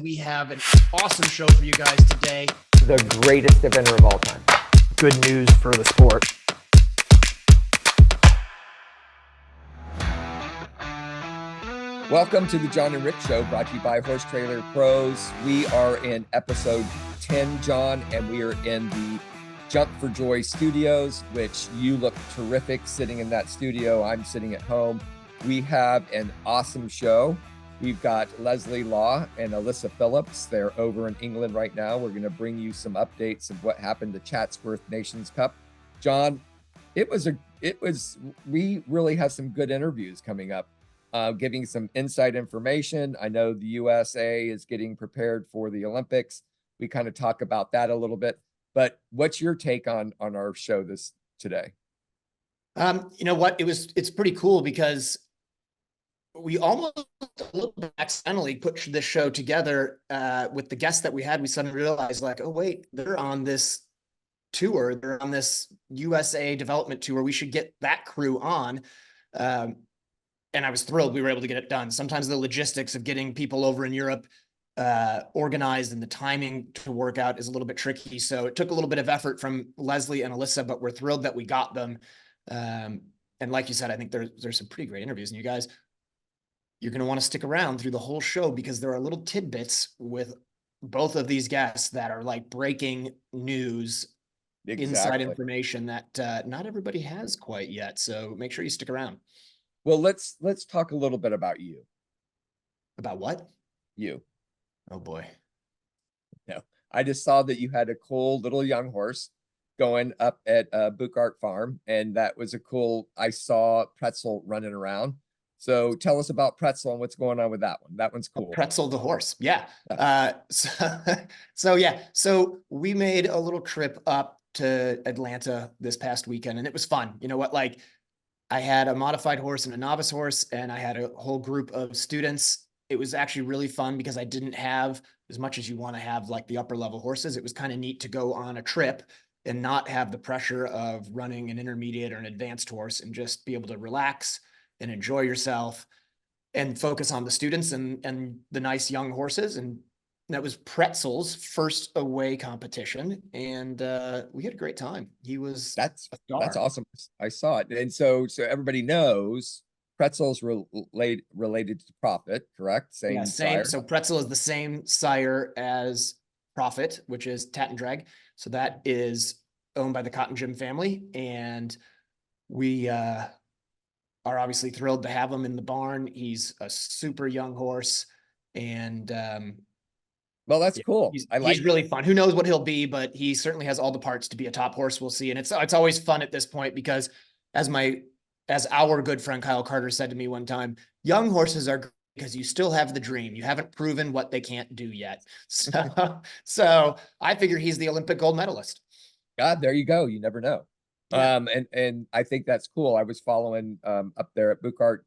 we have an awesome show for you guys today. The greatest event of all time. Good news for the sport. Welcome to the John and Rick Show, brought to you by Horse Trailer Pros. We are in episode 10, John, and we are in the Jump for Joy studios, which you look terrific sitting in that studio. I'm sitting at home. We have an awesome show. We've got Leslie Law and Alyssa Phillips. They're over in England right now. We're going to bring you some updates of what happened to Chatsworth Nations Cup. John, we really have some good interviews coming up, giving some inside information. I know the USA is getting prepared for the Olympics. We kind of talk about that a little bit, but what's your take on our show today? You know what? It's pretty cool because we almost a little bit accidentally put this show together with the guests that we had. We suddenly realized, like, oh wait, they're on this tour. They're on this USA development tour. We should get that crew on. And I was thrilled we were able to get it done. Sometimes the logistics of getting people over in Europe organized and the timing to work out is a little bit tricky. So it took a little bit of effort from Leslie and Alyssa, but we're thrilled that we got them. And like you said, I think there's some pretty great interviews, and you guys, you're going to want to stick around through the whole show because there are little tidbits with both of these guests that are like breaking news, inside information that not everybody has quite yet. So make sure you stick around. Well, let's talk a little bit about you. About what? You. Oh boy. No, I just saw that you had a cool little young horse going up at Buchart Farm, and that was I saw Pretzel running around. So tell us about Pretzel and what's going on with that one. That one's cool. Pretzel the horse. Yeah. So we made a little trip up to Atlanta this past weekend, and it was fun. You know what? Like, I had a modified horse and a novice horse, and I had a whole group of students. It was actually really fun because I didn't have as much as you want to have like the upper level horses. It was kind of neat to go on a trip and not have the pressure of running an intermediate or an advanced horse and just be able to relax and enjoy yourself and focus on the students and the nice young horses. And that was Pretzel's first away competition. And we had a great time. That's awesome. I saw it. And so everybody knows Pretzel's related to Prophet, correct? Same. Sire. So Pretzel is the same sire as Prophet, which is Tat and Drag. So that is owned by the Cotton Gym family. And we are obviously thrilled to have him in the barn. He's a super young horse, and well, that's cool. He's really fun. Who knows what he'll be, but he certainly has all the parts to be a top horse. We'll see. And it's always fun at this point because as our good friend Kyle Carter said to me one time, young horses are great because you still have the dream. You haven't proven what they can't do yet. So I figure he's the Olympic gold medalist. God, there you go. You never know. Yeah. And I think that's cool. I was following up there at Buchart,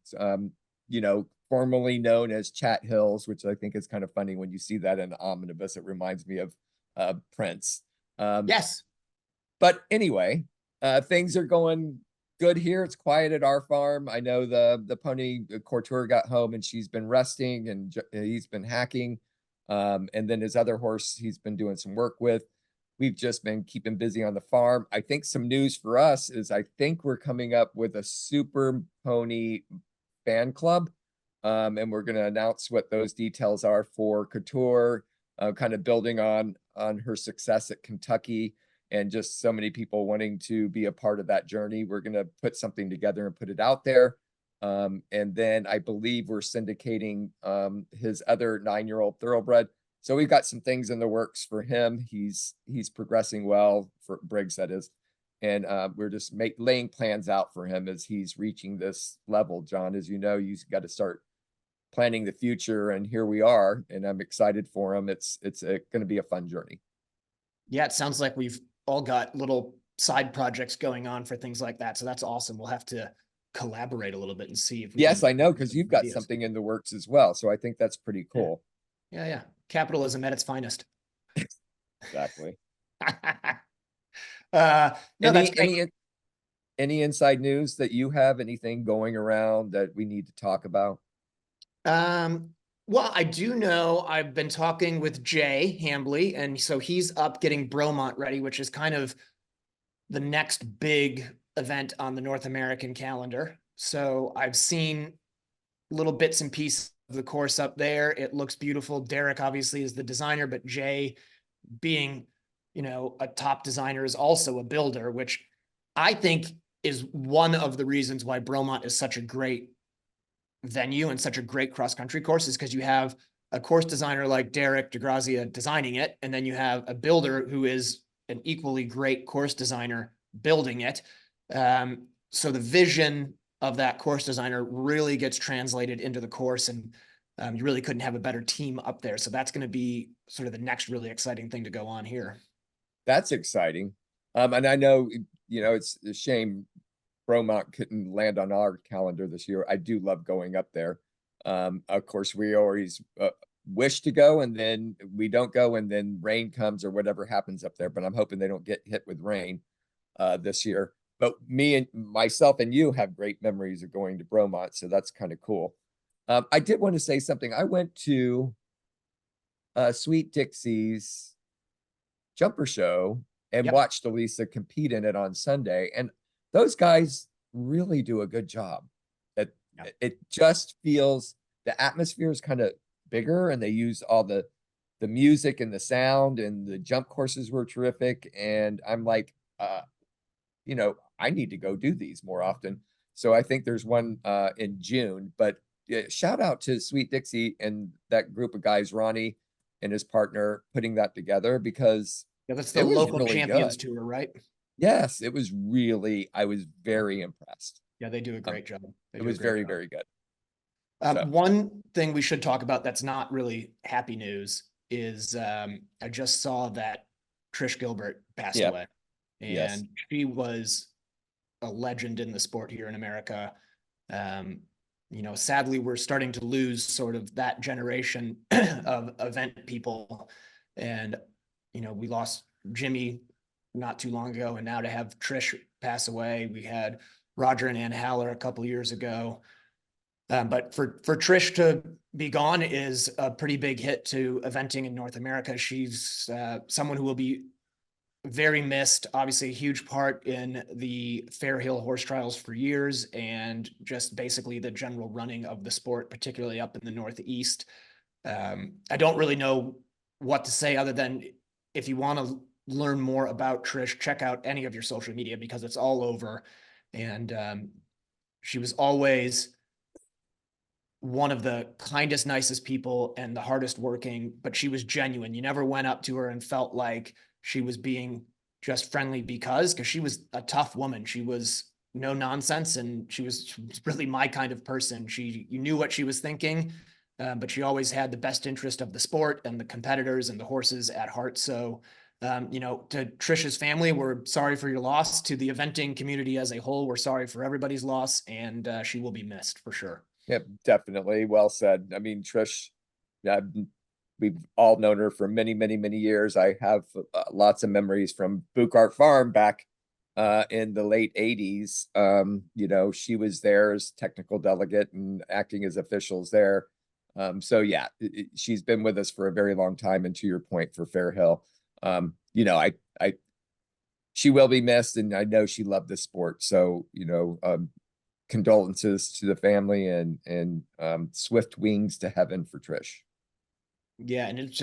formerly known as Chat Hills, which I think is kind of funny when you see that in the omnibus. It reminds me of Prince. Yes. But anyway, things are going good here. It's quiet at our farm. I know the pony Couture got home and she's been resting, and he's been hacking. And then his other horse he's been doing some work with. We've just been keeping busy on the farm. I think some news for us is I think we're coming up with a super pony fan club. And we're going to announce what those details are for Couture, kind of building on her success at Kentucky and just so many people wanting to be a part of that journey. We're going to put something together and put it out there. And then I believe we're syndicating his other 9-year-old thoroughbred. So we've got some things in the works for him. He's progressing well, for Briggs, that is. And we're just laying plans out for him as he's reaching this level. John, as you know, you've got to start planning the future, and here we are, and I'm excited for him. It's going to be a fun journey. Yeah, it sounds like we've all got little side projects going on for things like that. So that's awesome. We'll have to collaborate a little bit and see if we Yes, I know, because you've got something in the works as well. So I think that's pretty cool. Yeah. Capitalism at its finest. Exactly. No, that's great. Any inside news that you have? Anything going around that we need to talk about? Well, I do know I've been talking with Jay Hambley, and so he's up getting Bromont ready, which is kind of the next big event on the North American calendar. So I've seen little bits and pieces of the course up there. It looks beautiful. Derek obviously is the designer, but Jay, being, a top designer, is also a builder, which I think is one of the reasons why Bromont is such a great venue and such a great cross country course, is because you have a course designer like Derek DeGrazia designing it, and then you have a builder who is an equally great course designer building it. So the vision of that course designer really gets translated into the course, and you really couldn't have a better team up there. So that's going to be sort of the next really exciting thing to go on here. That's exciting. And I know, it's a shame Bromont couldn't land on our calendar this year. I do love going up there. Of course, we always wish to go, and then we don't go, and then rain comes or whatever happens up there. But I'm hoping they don't get hit with rain this year. But me and myself and you have great memories of going to Bromont, so that's kind of cool. I did want to say something. I went to Sweet Dixie's jumper show and watched Alyssa compete in it on Sunday, and those guys really do a good job. It just feels the atmosphere is kind of bigger, and they use all the music and the sound, and the jump courses were terrific. And I'm like, I need to go do these more often. So I think there's one in June. But shout out to Sweet Dixie and that group of guys, Ronnie and his partner, putting that together, because that's the it was local really champions good. tour, right? Yes, it was I was very impressed. Yeah, they do a great job. It was very, very good. One thing we should talk about that's not really happy news is I just saw that Trish Gilbert passed away. And she was a legend in the sport here in America. Sadly, we're starting to lose sort of that generation of event people. And, we lost Jimmy not too long ago, and now to have Trish pass away. We had Roger and Ann Haller a couple years ago. But for Trish to be gone is a pretty big hit to eventing in North America. She's someone who will be very missed, obviously a huge part in the Fair Hill horse trials for years, and just basically the general running of the sport, particularly up in the Northeast. I don't really know what to say other than, if you want to learn more about Trish, check out any of your social media, because it's all over. And she was always one of the kindest, nicest people and the hardest working, but she was genuine. You never went up to her and felt like she was being just friendly, because she was a tough woman. She was no nonsense, and she was really my kind of person. You knew what she was thinking, but she always had the best interest of the sport and the competitors and the horses at heart. So, to Trish's family, we're sorry for your loss. To the eventing community as a whole, we're sorry for everybody's loss, and she will be missed for sure. Yep, definitely. Well said. I mean, Trish, we've all known her for many, many, many years. I have lots of memories from Buchart Farm back in the late 80s. She was there as technical delegate and acting as officials there. So yeah, she's been with us for a very long time. And to your point, for Fair Hill, she will be missed, and I know she loved the sport. So, condolences to the family, and swift wings to heaven for Trish. Yeah, and it's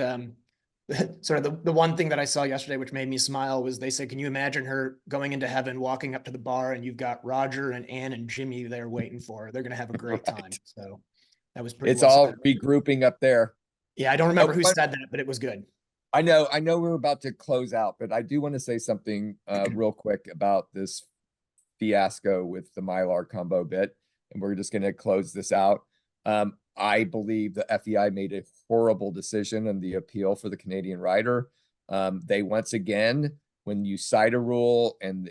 sort of the one thing that I saw yesterday, which made me smile, was they said, can you imagine her going into heaven, walking up to the bar, and you've got Roger and Ann and Jimmy there waiting for her. They're going to have a great time. So that was pretty. It's all regrouping up there. Yeah, I don't remember who said that, but it was good. I know we're about to close out, but I do want to say something real quick about this fiasco with the Mylar combo bit, and we're just going to close this out. I believe the FEI made a horrible decision on the appeal for the Canadian rider. They once again, when you cite a rule, and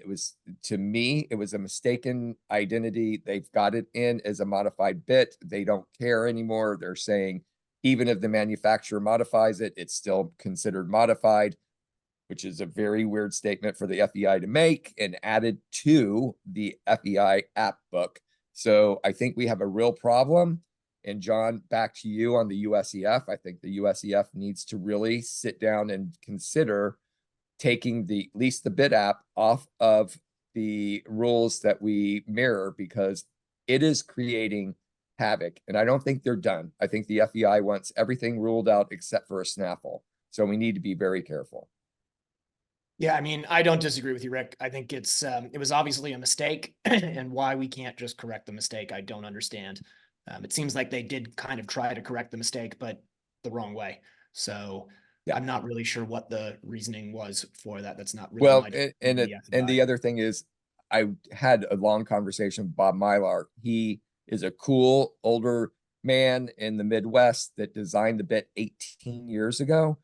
to me, it was a mistaken identity. They've got it in as a modified bit. They don't care anymore. They're saying, even if the manufacturer modifies it, it's still considered modified, which is a very weird statement for the FEI to make, and added to the FEI app book. So I think we have a real problem. And John, back to you on the USEF. I think the USEF needs to really sit down and consider taking at least the bid app off of the rules that we mirror, because it is creating havoc. And I don't think they're done. I think the FEI wants everything ruled out except for a snaffle. So we need to be very careful. Yeah, I mean, I don't disagree with you, Rick. I think it was obviously a mistake, and why we can't just correct the mistake, I don't understand. It seems like they did kind of try to correct the mistake, but the wrong way. So yeah. I'm not really sure what the reasoning was for that. That's not really well, and the other thing is, I had a long conversation with Bob Mylar. He is a cool older man in the Midwest that designed the bit 18 years ago.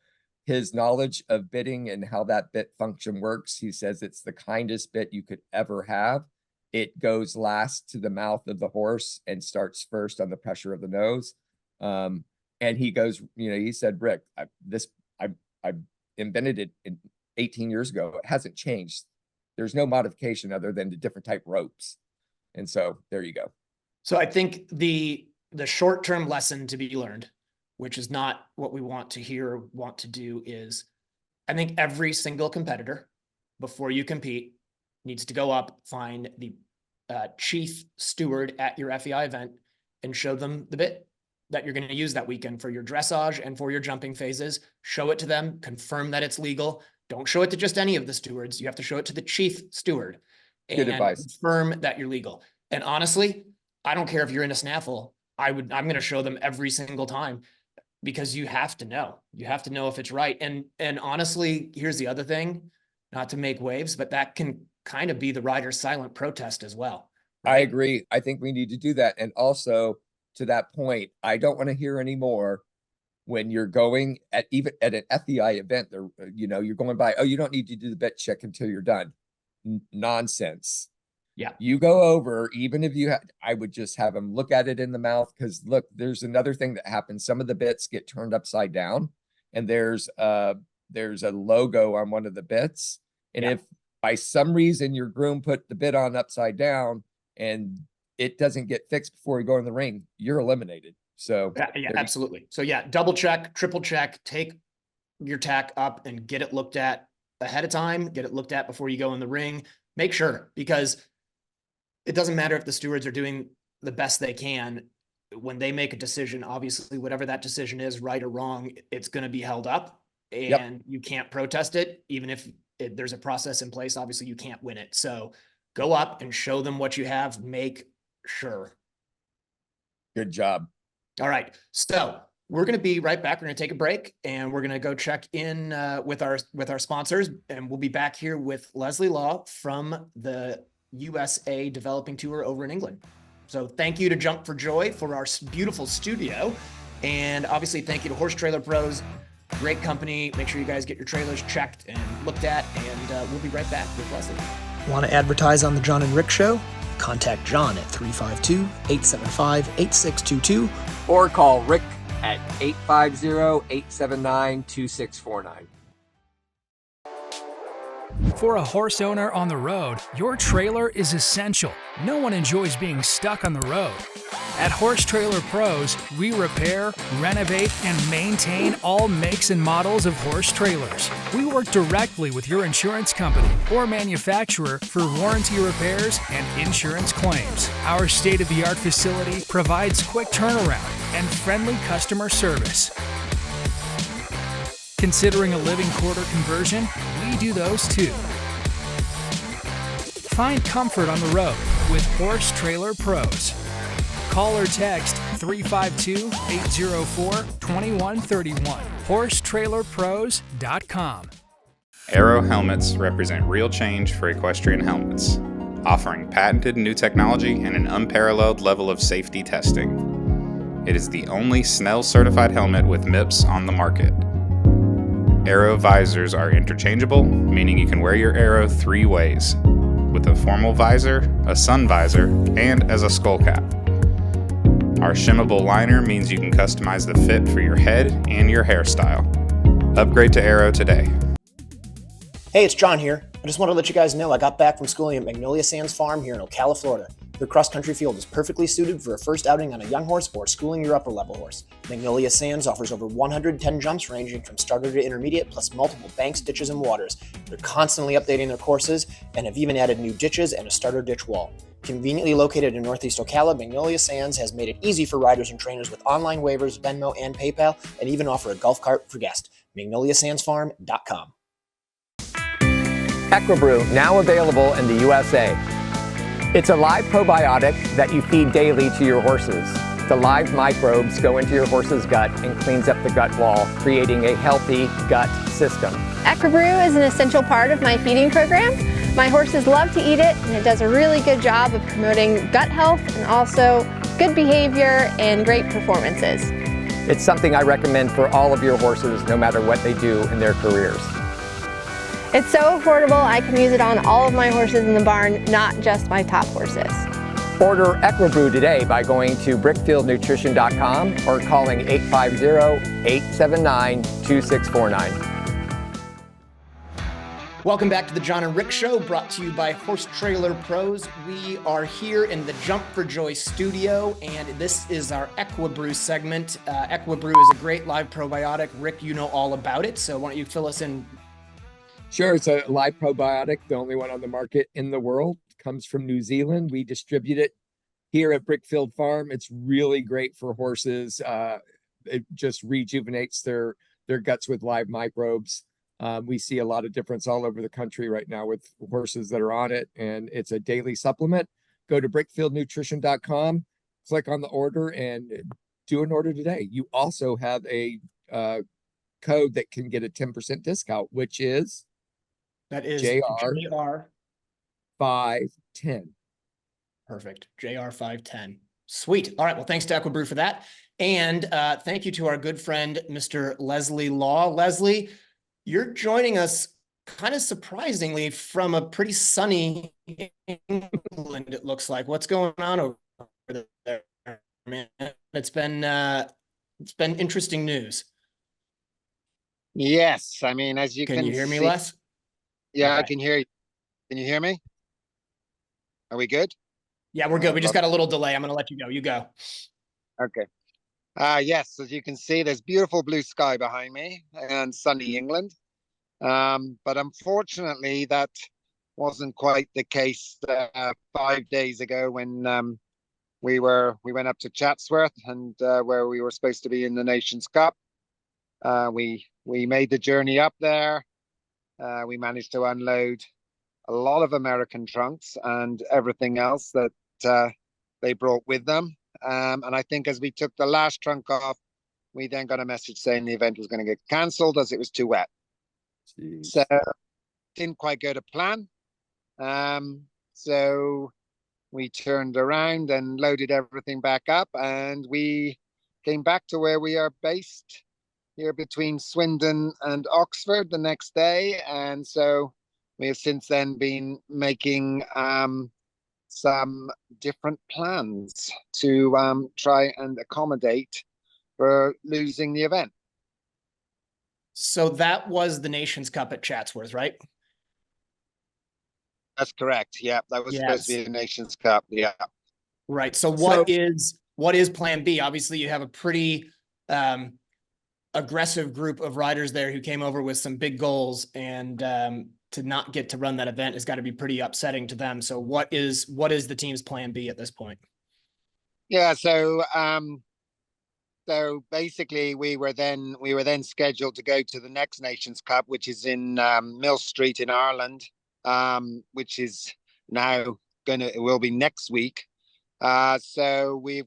His knowledge of bidding and how that bit function works, he says it's the kindest bit you could ever have. It goes last to the mouth of the horse and starts first on the pressure of the nose. And he goes, he said, Rick, I invented it in 18 years ago. It hasn't changed. There's no modification other than the different type ropes. And so there you go. So I think the short-term lesson to be learned, which is not what we want to hear or want to do, is I think every single competitor, before you compete, needs to go up, find the chief steward at your FEI event and show them the bit that you're going to use that weekend for your dressage and for your jumping phases. Show it to them, confirm that it's legal. Don't show it to just any of the stewards. You have to show it to the chief steward and confirm that you're legal. And honestly, I don't care if you're in a snaffle. I'm going to show them every single time, because you have to know. You have to know if it's right. And honestly, here's the other thing, not to make waves, but that can kind of be the rider's silent protest as well. Right? I agree. I think we need to do that. And also, to that point, I don't want to hear anymore when you're going even at an FEI event, you're going by, oh, you don't need to do the bit check until you're done. Nonsense. Yeah. You go over, even if I would just have them look at it in the mouth, because look, there's another thing that happens. Some of the bits get turned upside down, and there's a logo on one of the bits. And if by some reason your groom put the bit on upside down and it doesn't get fixed before you go in the ring, you're eliminated. So yeah, absolutely. So yeah, double check, triple check, take your tack up and get it looked at ahead of time, get it looked at before you go in the ring. Make sure, because it doesn't matter if the stewards are doing the best they can. When they make a decision, obviously, whatever that decision is, right or wrong, it's going to be held up, and you can't protest it. Even if there's a process in place, obviously you can't win it. So go up and show them what you have. Make sure. Good job. All right. So we're going to be right back. We're going to take a break, and we're going to go check in with our sponsors, and we'll be back here with Leslie Law from the USA Developing Tour over in England. So thank you to Jump for Joy for our beautiful studio. And obviously thank you to Horse Trailer Pros, great company. Make sure you guys get your trailers checked and looked at, and we'll be right back with Leslie. Want to advertise on the John and Rick Show? Contact John at 352-875-8622 or call Rick at 850-879-2649. For a horse owner on the road, your trailer is essential. No one enjoys being stuck on the road. At Horse Trailer Pros, we repair, renovate, and maintain all makes and models of horse trailers. We work directly with your insurance company or manufacturer for warranty repairs and insurance claims. Our state-of-the-art facility provides quick turnaround and friendly customer service. Considering a living quarter conversion? We do those too. Find comfort on the road with Horse Trailer Pros. Call or text 352-804-2131. HorseTrailerPros.com. Aero helmets represent real change for equestrian helmets, offering patented new technology and an unparalleled level of safety testing. It is the only Snell-certified helmet with MIPS on the market. Aero visors are interchangeable, meaning you can wear your Aero 3 ways, with a formal visor, a sun visor, and as a skull cap. Our shimmable liner means you can customize the fit for your head and your hairstyle. Upgrade to Aero today. Hey, it's John here. I just want to let you guys know I got back from schooling at Magnolia Sands Farm here in Ocala, Florida. It Their cross-country field is perfectly suited for a first outing on a young horse or schooling your upper-level horse. Magnolia Sands offers over 110 jumps ranging from starter to intermediate, plus multiple banks, ditches, and waters. They're constantly updating their courses and have even added new ditches and a starter ditch wall. Conveniently located in Northeast Ocala, Magnolia Sands has made it easy for riders and trainers with online waivers, Venmo, and PayPal, and even offer a golf cart for guests. MagnoliaSandsFarm.com. Equibrew, now available in the USA. It's a live probiotic that you feed daily to your horses. The live microbes go into your horse's gut and cleans up the gut wall, creating a healthy gut system. Equibrew is an essential part of my feeding program. My horses love to eat it, and it does a really good job of promoting gut health and also good behavior and great performances. It's something I recommend for all of your horses, no matter what they do in their careers. It's so affordable, I can use it on all of my horses in the barn, not just my top horses. Order Equibrew today by going to brickfieldnutrition.com or calling 850-879-2649. Welcome back to the John and Rick Show, brought to you by Horse Trailer Pros. We are here in the Jump for Joy studio, and this is our Equibrew segment. Equibrew is a great live probiotic. Rick, you know all about it, so why don't you fill us in? Sure. It's a live probiotic, the only one on the market in the world. Comes from New Zealand. We distribute it here at Brickfield Farm. It's really great for horses. It just rejuvenates their guts with live microbes. We see a lot of difference all over the country right now with horses that are on it, and it's a daily supplement. Go to brickfieldnutrition.com, click on the order, and do an order today. You also have a code that can get a 10% discount, which is JR 510. Perfect. JR 510. Sweet. All right. Well, thanks to Equibrew for that. And thank you to our good friend, Mr. Leslie Law. Leslie, you're joining us kind of surprisingly from a pretty sunny England, it looks like. What's going on over there, man? It's been interesting news. Yes, I mean, as you Can you hear me, see, Les? yeah, Okay. I can hear you. Can you hear me? Are we good? Yeah, we're good. We just got a little delay. I'm going to let you go. You go. Okay. Yes, as you can see, there's beautiful blue sky behind me and sunny England. But unfortunately, that wasn't quite the case 5 days ago when we went up to Chatsworth and where we were supposed to be in the Nations Cup. We made the journey up there. We managed to unload a lot of American trunks and everything else that they brought with them. And I think as we took the last trunk off, we then got a message saying the event was going to get cancelled as it was too wet. Jeez. So didn't quite go to plan. So we turned around and loaded everything back up, and we came back to where we are based here between Swindon and Oxford the next day. And so we have since then been making some different plans to try and accommodate for losing the event. So that was the Nations Cup at Chatsworth, right? That's correct. Yeah, that was supposed to be the Nations Cup. Yeah. Right. So what is plan B? Obviously, you have a pretty aggressive group of riders there who came over with some big goals, and to not get to run that event has got to be pretty upsetting to them. So what is the team's plan B at this point? Yeah. So basically we were then scheduled to go to the next Nations Cup, which is in Mill Street in Ireland, which is now it will be next week. So we've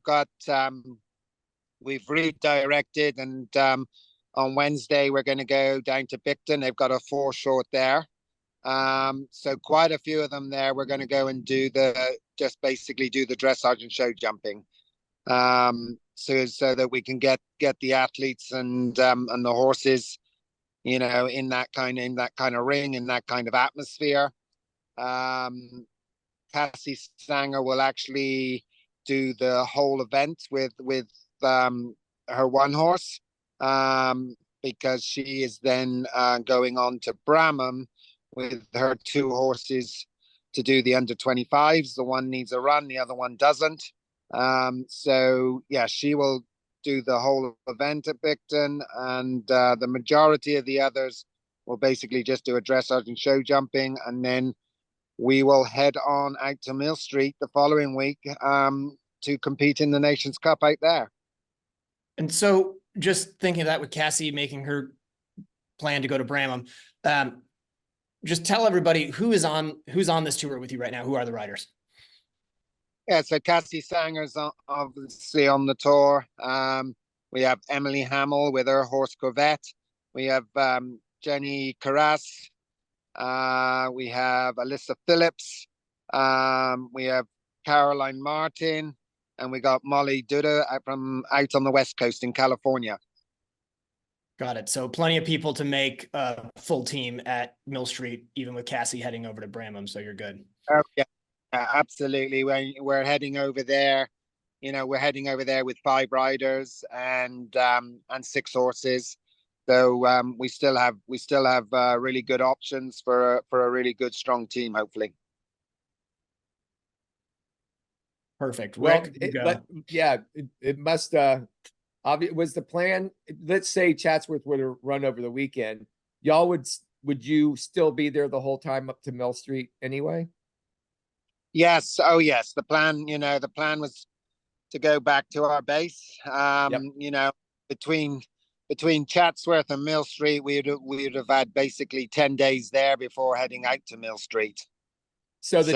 redirected, and on Wednesday we're going to go down to Bicton. They've got a foreshort there. So quite a few of them there. We're going to go and basically do the dressage and show jumping. So that we can get the athletes and the horses, in that kind of ring, in that kind of atmosphere. Cassie Sanger will actually do the whole event with her one horse, because she is then going on to Bramham with her two horses to do the under 25s. The one needs a run, the other one doesn't. So yeah, she will do the whole event at Bicton, and the majority of the others will basically just do a dressage and show jumping, and then we will head on out to Mill Street the following week to compete in the Nations Cup out there. And so just thinking of that with Cassie making her plan to go to Bramham, just tell everybody who's on this tour with you right now. Who are the riders? Yeah, so Cassie Sanger's obviously on the tour. We have Emily Hamill with her horse Corvette. We have Jenny Carras. We have Alyssa Phillips. We have Caroline Martin, and we got Molly Duda out on the West Coast in California. Got it. So plenty of people to make a full team at Mill Street, even with Cassie heading over to Bramham. So you're good. Oh, yeah, absolutely. We're heading over there. We're heading over there with 5 riders and 6 horses. So we still have really good options for a really good, strong team, hopefully. Perfect. Well, Rick, it must was the plan. Let's say Chatsworth would have run over the weekend. Y'all would you still be there the whole time up to Mill Street anyway? Yes. Oh, yes. The plan was to go back to our base. Between Chatsworth and Mill Street, we would have had basically 10 days there before heading out to Mill Street. So the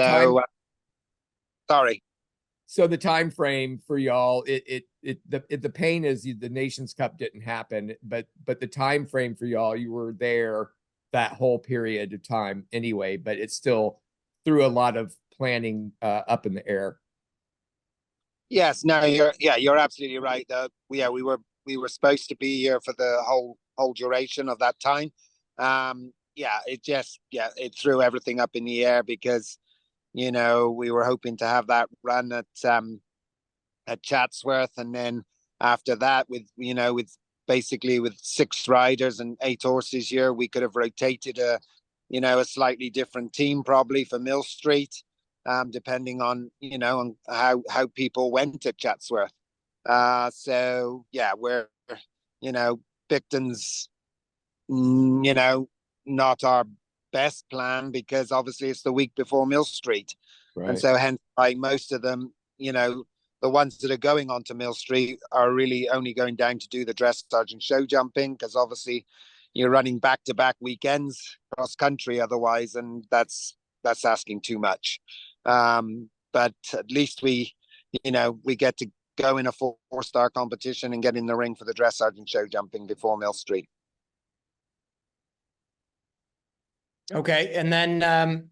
time frame for y'all, the pain is the Nations Cup didn't happen, but the time frame for y'all, you were there that whole period of time anyway, but it's still threw a lot of planning up in the air. Yes, no, you're absolutely right. We were supposed to be here for the whole duration of that time. It threw everything up in the air because we were hoping to have that run at Chatsworth, and then after that with 6 riders and 8 horses here, we could have rotated a slightly different team probably for Mill Street, depending on on how people went at Chatsworth. So yeah, we're Bicton's not our best plan because obviously it's the week before Mill Street. Right. And so hence like most of them, the ones that are going on to Mill Street are really only going down to do the dressage and show jumping, because obviously you're running back-to-back weekends cross country otherwise, and that's asking too much. But at least we get to go in a 4-star competition and get in the ring for the dressage and show jumping before Mill Street. Okay, and then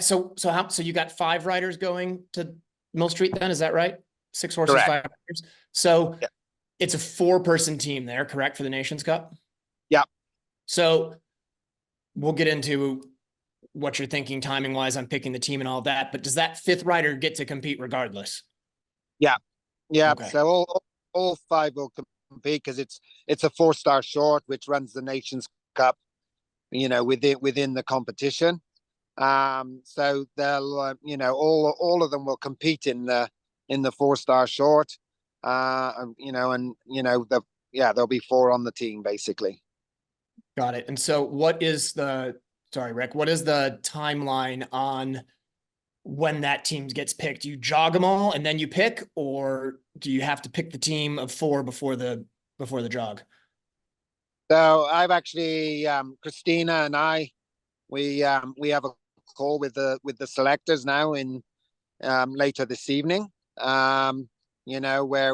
so you got 5 riders going to Mill Street then, is that right? 6 horses, correct. 5 riders. So yeah. It's a 4-person team there, correct, for the Nations Cup? Yeah. So we'll get into what you're thinking timing wise on picking the team and all that, but does that 5th rider get to compete regardless? Yeah. Okay. So all 5 will compete because it's a 4-star short which runs the Nations Cup within the competition. So they'll all of them will compete in the 4-star short. There'll be 4 on the team basically. Got it. And so what is the timeline on when that team gets picked? You jog them all and then you pick, or do you have to pick the team of 4 before the jog? So I've actually Christina and I we have a call with the selectors now in later this evening, where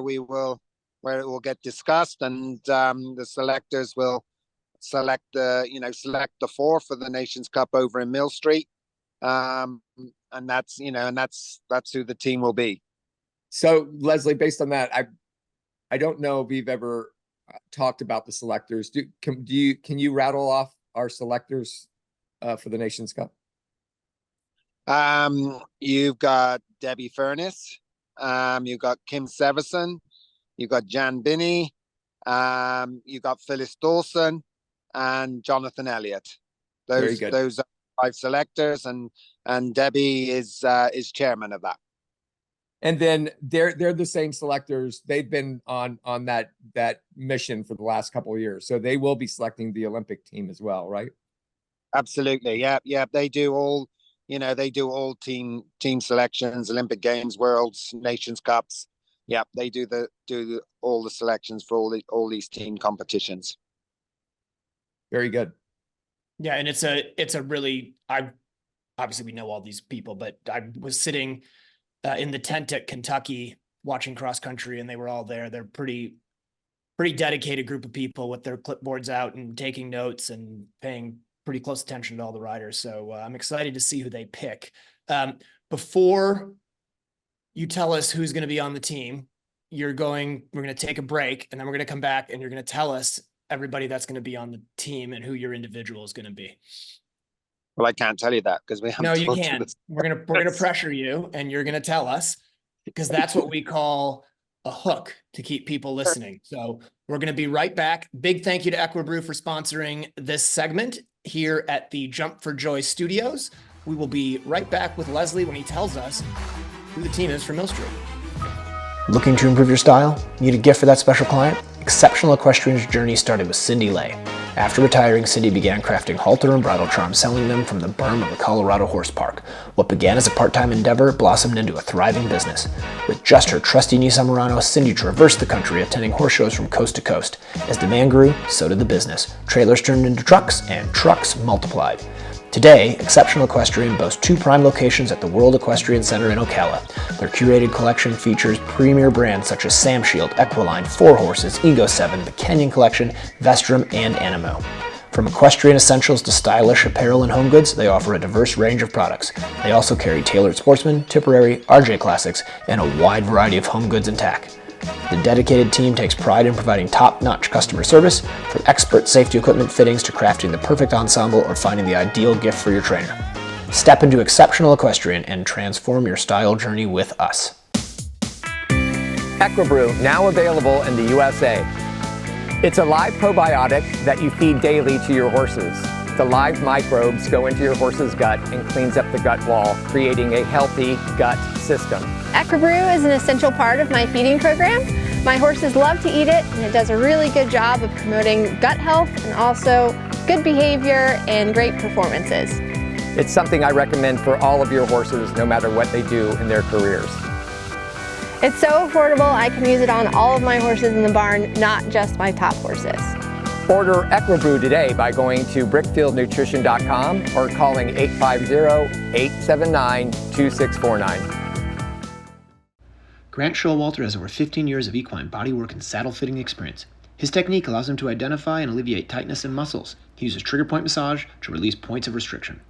it will get discussed, and the selectors will select the 4 for the Nations Cup over in Mill Street, and that's who the team will be. So Leslie, based on that, I don't know if we've ever talked about the selectors. Can you rattle off our selectors for the Nations Cup? You've got Debbie Furness, you've got Kim Severson, you've got Jan Binney, you've got Phyllis Dawson, and Jonathan Elliott. Those 5 selectors, and Debbie is chairman of that. And then they're the same selectors. They've been on that mission for the last couple of years, so they will be selecting the Olympic team as well, right? Absolutely, yeah. They do all, they do all team selections, Olympic Games, Worlds, Nations Cups. Yeah, they do all the selections for all these team competitions. Very good. Yeah, and it's a really, obviously we know all these people, but I was sitting in the tent at Kentucky watching cross country, and they were all there. They're pretty dedicated group of people with their clipboards out and taking notes and paying pretty close attention to all the riders. So I'm excited to see who they pick. Before you tell us who's going to be on the team, we're going to take a break, and then we're going to come back, and you're going to tell us everybody that's going to be on the team and who your individual is going to be. Well, I can't tell you that because we haven't. No, you can't. We're gonna pressure you, and you're gonna tell us, because that's what we call a hook to keep people listening. So we're gonna be right back. Big thank you to Equibrew for sponsoring this segment here at the Jump for Joy Studios. We will be right back with Leslie when he tells us who the team is for Mill Street. Looking to improve your style? Need a gift for that special client? Exceptional Equestrian's journey started with Cindy Lay. After retiring, Cindy began crafting halter and bridle charms, selling them from the berm of the Colorado Horse Park. What began as a part-time endeavor blossomed into a thriving business. With just her trusty Nissan Murano, Cindy traversed the country, attending horse shows from coast to coast. As demand grew, so did the business. Trailers turned into trucks, and trucks multiplied. Today, Exceptional Equestrian boasts 2 prime locations at the World Equestrian Center in Ocala. Their curated collection features premier brands such as Sam Shield, Equiline, 4 Horses, Ego 7, the Kenyon Collection, Vestrum, and Animo. From equestrian essentials to stylish apparel and home goods, they offer a diverse range of products. They also carry tailored Sportsman, Tipperary, RJ Classics, and a wide variety of home goods and tack. The dedicated team takes pride in providing top-notch customer service, from expert safety equipment fittings to crafting the perfect ensemble or finding the ideal gift for your trainer. Step into Exceptional Equestrian and transform your style journey with us. Equibrew, now available in the USA. It's a live probiotic that you feed daily to your horses. The live microbes go into your horse's gut and cleans up the gut wall, creating a healthy gut system. Equibrew is an essential part of my feeding program. My horses love to eat it, and it does a really good job of promoting gut health and also good behavior and great performances. It's something I recommend for all of your horses, no matter what they do in their careers. It's so affordable, I can use it on all of my horses in the barn, not just my top horses. Order Equibrew today by going to brickfieldnutrition.com or calling 850-879-2649. Grant Showalter has over 15 years of equine bodywork and saddle fitting experience. His technique allows him to identify and alleviate tightness in muscles. He uses trigger point massage to release points of restriction.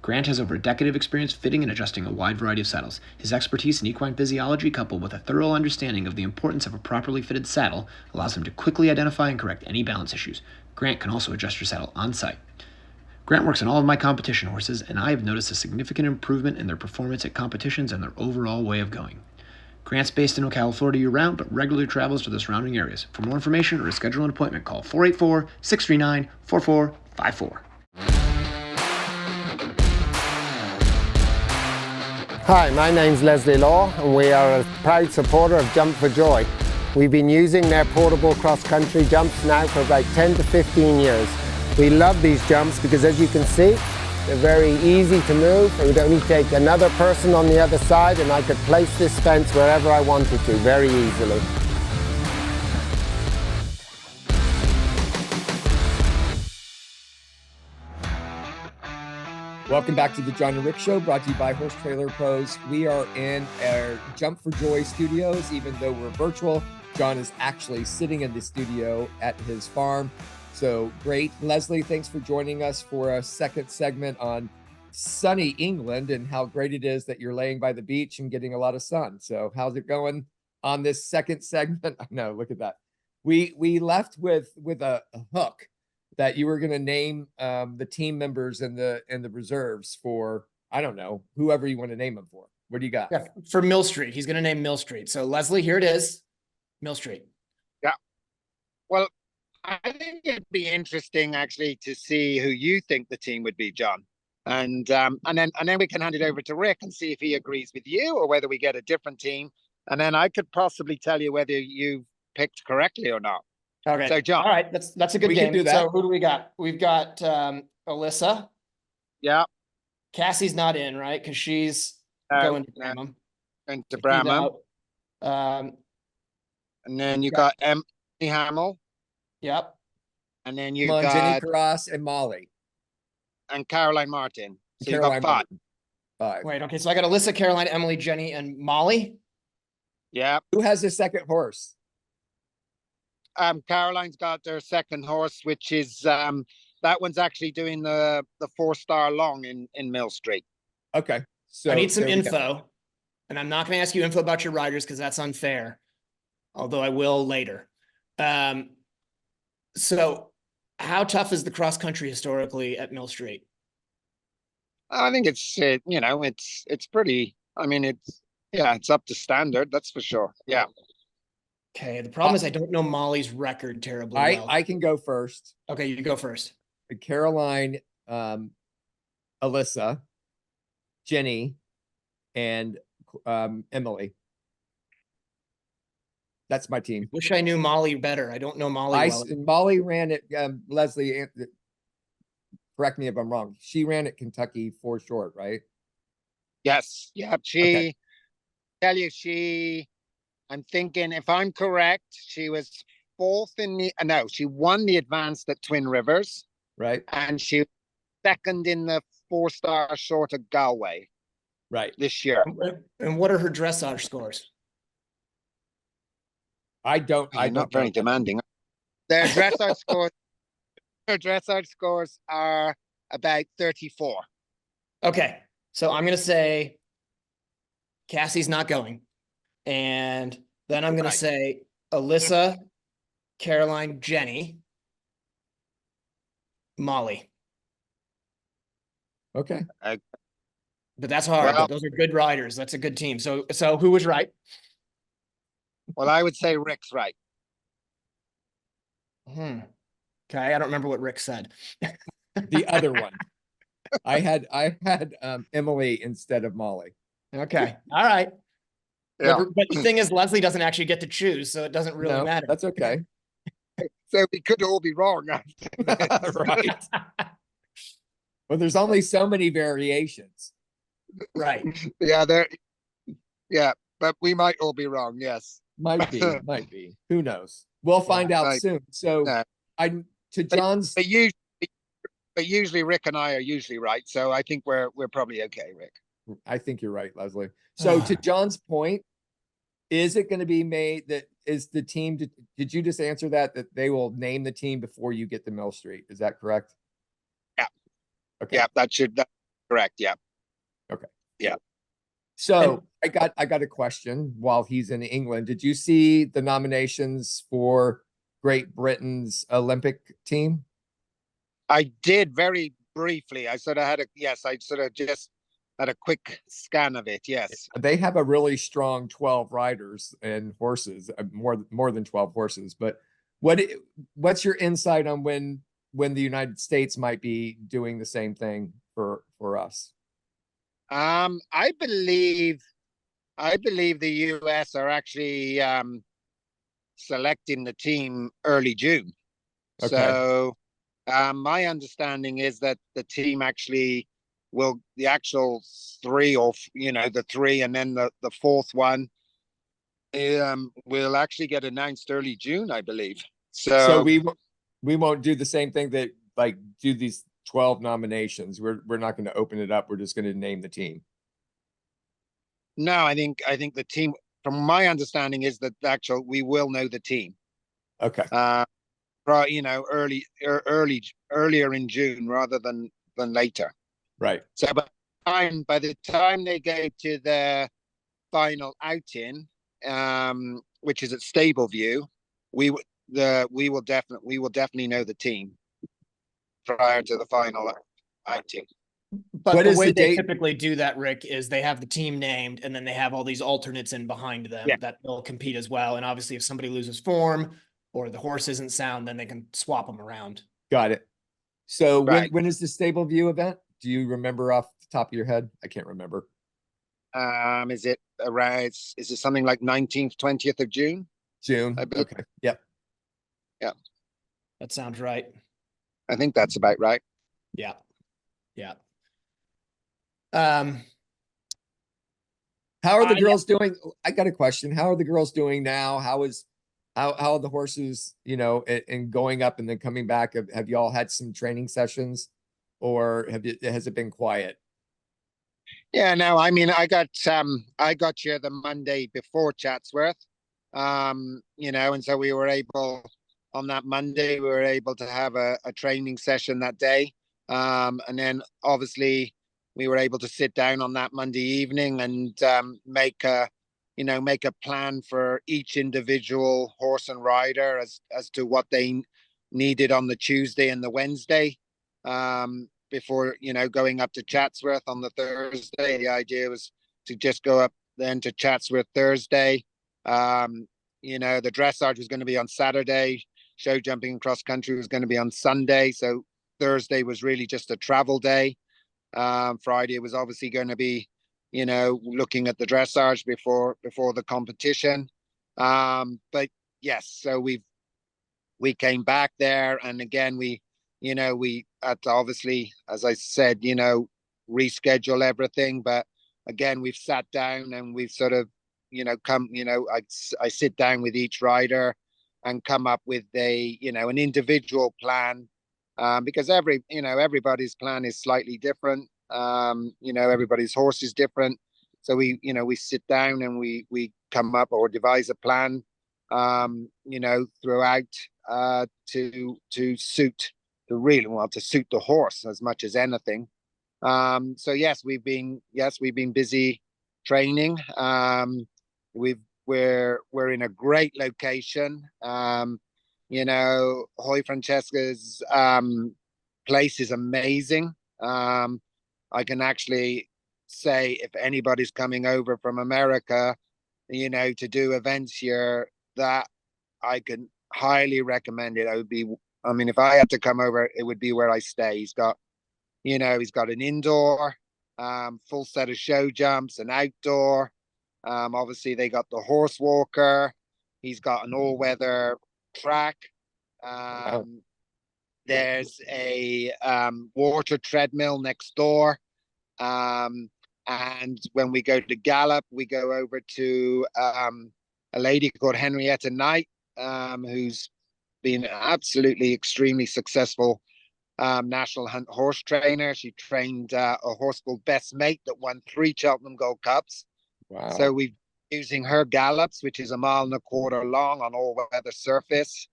Grant has over a decade of experience fitting and adjusting a wide variety of saddles. His expertise in equine physiology, coupled with a thorough understanding of the importance of a properly fitted saddle, allows him to quickly identify and correct any balance issues. Grant can also adjust your saddle on site. Grant works on all of my competition horses, and I have noticed a significant improvement in their performance at competitions and their overall way of going. Grant's based in Ocala, Florida year-round, but regularly travels to the surrounding areas. For more information or to schedule an appointment, call 484-639-4454. Hi, my name's Leslie Law, and we are a proud supporter of Jump for Joy. We've been using their portable cross-country jumps now for about 10 to 15 years. We love these jumps because, as you can see, they're very easy to move. It would only take another person on the other side, and I could place this fence wherever I wanted to very easily. Welcome back to the John and Rick Show, brought to you by Horse Trailer Pros. We are in our Jump for Joy studios, even though we're virtual. John is actually sitting in the studio at his farm. So great. Leslie, thanks for joining us for a second segment on sunny England and how great it is that you're laying by the beach and getting a lot of sun. So how's it going on this second segment? I know, look at that. We left with a hook that you were going to name the team members and the reserves for, I don't know, whoever you want to name them for. What do you got? Yeah, for Mill Street. He's going to name Mill Street. So Leslie, here it is. Mill Street. Yeah. Well, I think it'd be interesting actually to see who you think the team would be, John. and then we can hand it over to Rick and see if he agrees with you or whether we get a different team, and then I could possibly tell you whether you picked correctly or not. Okay. So John, All right, that's a good We can game. do that. So who do we got? We've got Alyssa. yeah, Cassie's not in, right? Because she's going to Bramham. and to She's Bramham, out. and then you got Emily Hamill, Yep. and then you Come on, Jenny got Cross and Molly. and Caroline Martin. So you Caroline got five. Martin. Five. Wait, okay. So I got Alyssa, Caroline, Emily, Jenny, and Molly. Yeah. Who has the second horse? Caroline's got their second horse, which is that one's actually doing the 4-star long in Mill Street. Okay. So I need some there we go. info, and I'm not going to ask you info about your riders because that's unfair. Although I will later. So how tough is the cross country historically at Mill Street? I think it's it's pretty. I mean, it's up to standard. That's for sure. Yeah. Okay. The problem is I don't know Molly's record terribly well. I can go first. Okay, you go first. Caroline, Alyssa, Jenny, and Emily. That's my team. Wish I knew Molly better. I don't know Molly well. Molly ran it. Leslie, correct me if I'm wrong. She ran at Kentucky 4 short, right? Yes. Yeah. I'm thinking if I'm correct, she was fourth she won the advanced at Twin Rivers. Right. And she was second in the 4-star short at Galway. Right. This year. And what are her dressage scores? I'm not very demanding. Their dressage scores are about 34. Okay. So I'm going to say Cassie's not going. And then I'm going to say Alyssa, Caroline, Jenny, Molly. Okay. But that's hard. Well, those are good riders. That's a good team. So who was right? Well, I would say Rick's right. Okay. I don't remember what Rick said. The other one. I had Emily instead of Molly. Okay. All right. Yeah. But the thing is, Leslie doesn't actually get to choose, so it doesn't really No, matter. That's okay. So we could all be wrong. Right. Well, there's only so many variations. Right. Yeah, but we might all be wrong. Yes. Might be. Who knows? We'll find out soon. So John's. But usually Rick and I are usually right. So I think we're probably okay, Rick. I think you're right, Leslie. So to John's point, is it going to be made that is the team? Did you just answer that they will name the team before you get to Mill Street? Is that correct? Yeah. Okay. Yeah, that's correct. Yeah. Okay. Yeah. So I got a question while he's in England. Did you see the nominations for Great Britain's Olympic team? I did very briefly. I sort of just had a quick scan of it. Yes. They have a really strong 12 riders and horses, more than 12 horses. But what's your insight on when the United States might be doing the same thing for us? I believe the US are actually selecting the team early June. Okay. So my understanding is that the team actually the actual three, or the three and then the fourth one will actually get announced early June, I believe. So we won't do the same thing that do these 12 nominations. We're not going to open it up. We're just going to name the team. No, I think the team, from my understanding, is that we will know the team. Okay. Earlier in June rather than later. Right. So by the time they go to the final outing, which is at Stableview, we will definitely know the team prior to the final outing. But the way they typically do that, Rick, is they have the team named and then they have all these alternates in behind them that will compete as well. And obviously if somebody loses form or the horse isn't sound, then they can swap them around. Got it. So Right. when is the Stableview event? Do you remember off the top of your head? I can't remember. Is it around? Is it something like 19th, 20th of June? June. I believe. Okay. Yep. Yeah, That sounds right. I think that's about right. Yeah. Yeah. Um, How are the I- girls doing? I got a question. How are the girls doing now? How are the horses, you know, and going up and then coming back? Have you all had some training sessions, or has it been quiet? Yeah, no, I mean, I got here the Monday before Chatsworth, you know, and so we were able on that Monday we were able to have a training session that day, and then obviously we were able to sit down on that Monday evening and make a plan for each individual horse and rider as to what they needed on the Tuesday and the Wednesday. Before, you know, going up to Chatsworth on the Thursday. The idea was to just go up then to Chatsworth Thursday. You know, the dressage was going to be on Saturday. Show jumping and cross country was going to be on Sunday. So Thursday was really just a travel day. Friday was obviously going to be, you know, looking at the dressage before the competition. But yes, so we came back there, and again we had to obviously, as I said, you know, reschedule everything. But again, we've sat down and we've sort of, you know, I sit down with each rider and come up with an individual plan, because everybody's plan is slightly different. Everybody's horse is different. So we sit down and we come up or devise a plan, throughout, to suit the horse as much as anything. So yes, we've been busy training. We're in a great location. Hoy Francesca's place is amazing. I can actually say if anybody's coming over from America, you know, to do events here, that I can highly recommend it. If I had to come over, it would be where I stay. He's got an indoor, full set of show jumps, an outdoor. Obviously they got the horse walker. He's got an all-weather track. Wow. There's a water treadmill next door. And when we go to Gallop, we go over to a lady called Henrietta Knight, who's been absolutely extremely successful national hunt horse trainer. She trained a horse called Best Mate that won 3 Cheltenham Gold Cups. Wow. So we're using her gallops, which is 1.25 miles long on all-weather surface.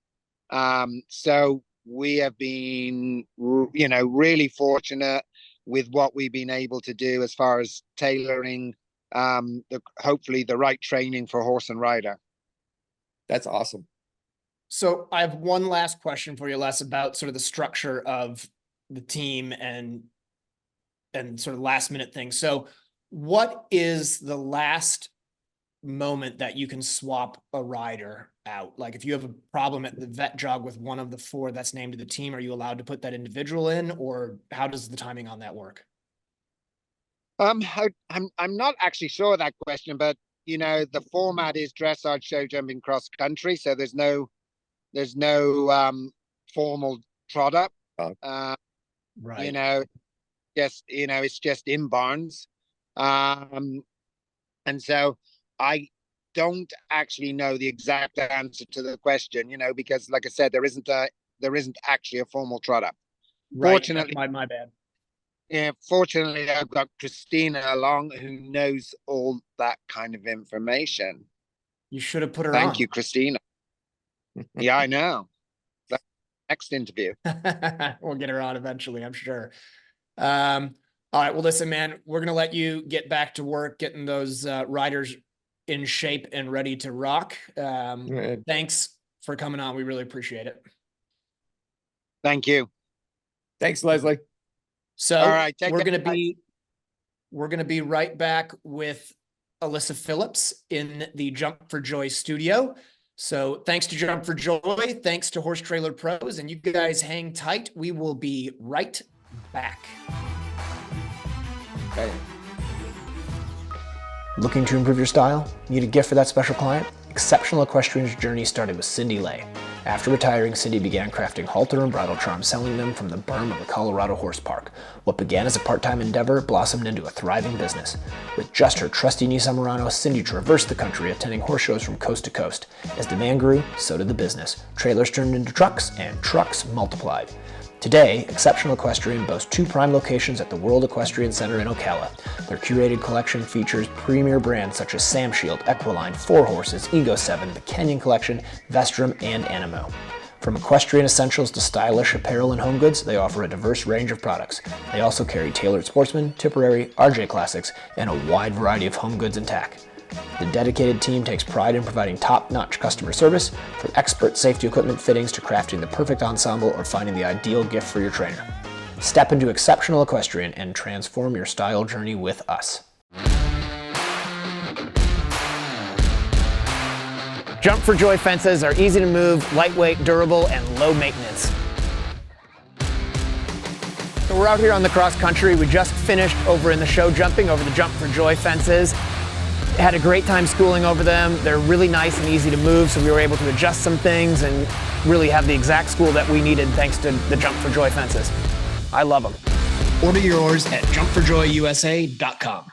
So we have been, really fortunate with what we've been able to do as far as tailoring, hopefully the right training for horse and rider. That's awesome. So I have one last question for you, Les, about sort of the structure of the team and sort of last minute things. So what is the last moment that you can swap a rider out? Like if you have a problem at the vet jog with one of the 4 that's named to the team, are you allowed to put that individual in, or how does the timing on that work? I'm not actually sure of that question, but you know, the format is dressage, show jumping, cross country. So there's no formal trot up. Right. You know, it's just in barns. And so I don't actually know the exact answer to the question, you know, because like I said, there isn't actually a formal trot up. Right. Fortunately, my bad. Yeah, fortunately, I've got Christina along who knows all that kind of information. You should have put her on. Thank you, Christina. Yeah, I know. That's the next interview. We'll get her on eventually, I'm sure. All right. Well, listen, man, we're going to let you get back to work, getting those riders in shape and ready to rock. Thanks for coming on. We really appreciate it. Thank you. Thanks, Leslie. So all right, we're going to be right back with Alyssa Phillips in the Jump for Joy studio. So thanks to Jump for Joy, thanks to Horse Trailer Pros, and you guys hang tight. We will be right back. Okay. Looking to improve your style? Need a gift for that special client? Exceptional Equestrian's journey started with Cindy Lay. After retiring, Cindy began crafting halter and bridle charms, selling them from the berm of the Colorado Horse Park. What began as a part-time endeavor blossomed into a thriving business. With just her trusty Nissan Murano, Cindy traversed the country, attending horse shows from coast to coast. As demand grew, so did the business. Trailers turned into trucks, and trucks multiplied. Today, Exceptional Equestrian boasts 2 prime locations at the World Equestrian Center in Ocala. Their curated collection features premier brands such as Sam Shield, Equiline, 4 Horses, Ego 7, the Kenyon Collection, Vestrum, and Animo. From equestrian essentials to stylish apparel and home goods, they offer a diverse range of products. They also carry tailored Sportsman, Tipperary, RJ Classics, and a wide variety of home goods and tack. The dedicated team takes pride in providing top-notch customer service, from expert safety equipment fittings to crafting the perfect ensemble or finding the ideal gift for your trainer. Step into Exceptional Equestrian and transform your style journey with us. Jump for Joy fences are easy to move, lightweight, durable, and low maintenance. So we're out here on the cross country. We just finished over in the show jumping over the Jump for Joy fences. Had a great time schooling over them. They're really nice and easy to move, so we were able to adjust some things and really have the exact school that we needed thanks to the Jump for Joy fences. I love them. Order yours at jumpforjoyusa.com.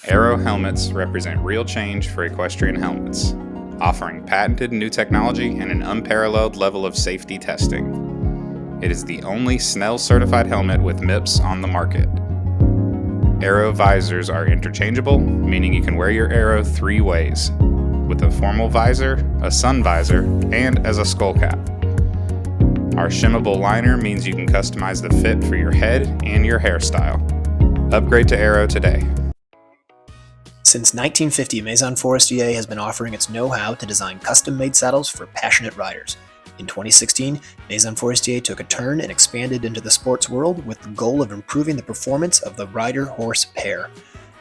Aero helmets represent real change for equestrian helmets, offering patented new technology and an unparalleled level of safety testing. It is the only Snell-certified helmet with MIPS on the market. Aero visors are interchangeable, meaning you can wear your Aero 3 ways, with a formal visor, a sun visor, and as a skull cap. Our shimmable liner means you can customize the fit for your head and your hairstyle. Upgrade to Aero today. Since 1950, Maison Forestier has been offering its know-how to design custom-made saddles for passionate riders. In 2016, Maison Forestier took a turn and expanded into the sports world with the goal of improving the performance of the rider-horse pair.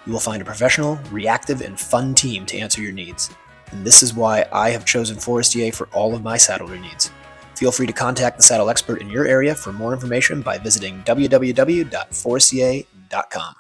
You will find a professional, reactive, and fun team to answer your needs. And this is why I have chosen Forestier for all of my saddlery needs. Feel free to contact the saddle expert in your area for more information by visiting www.forestier.com.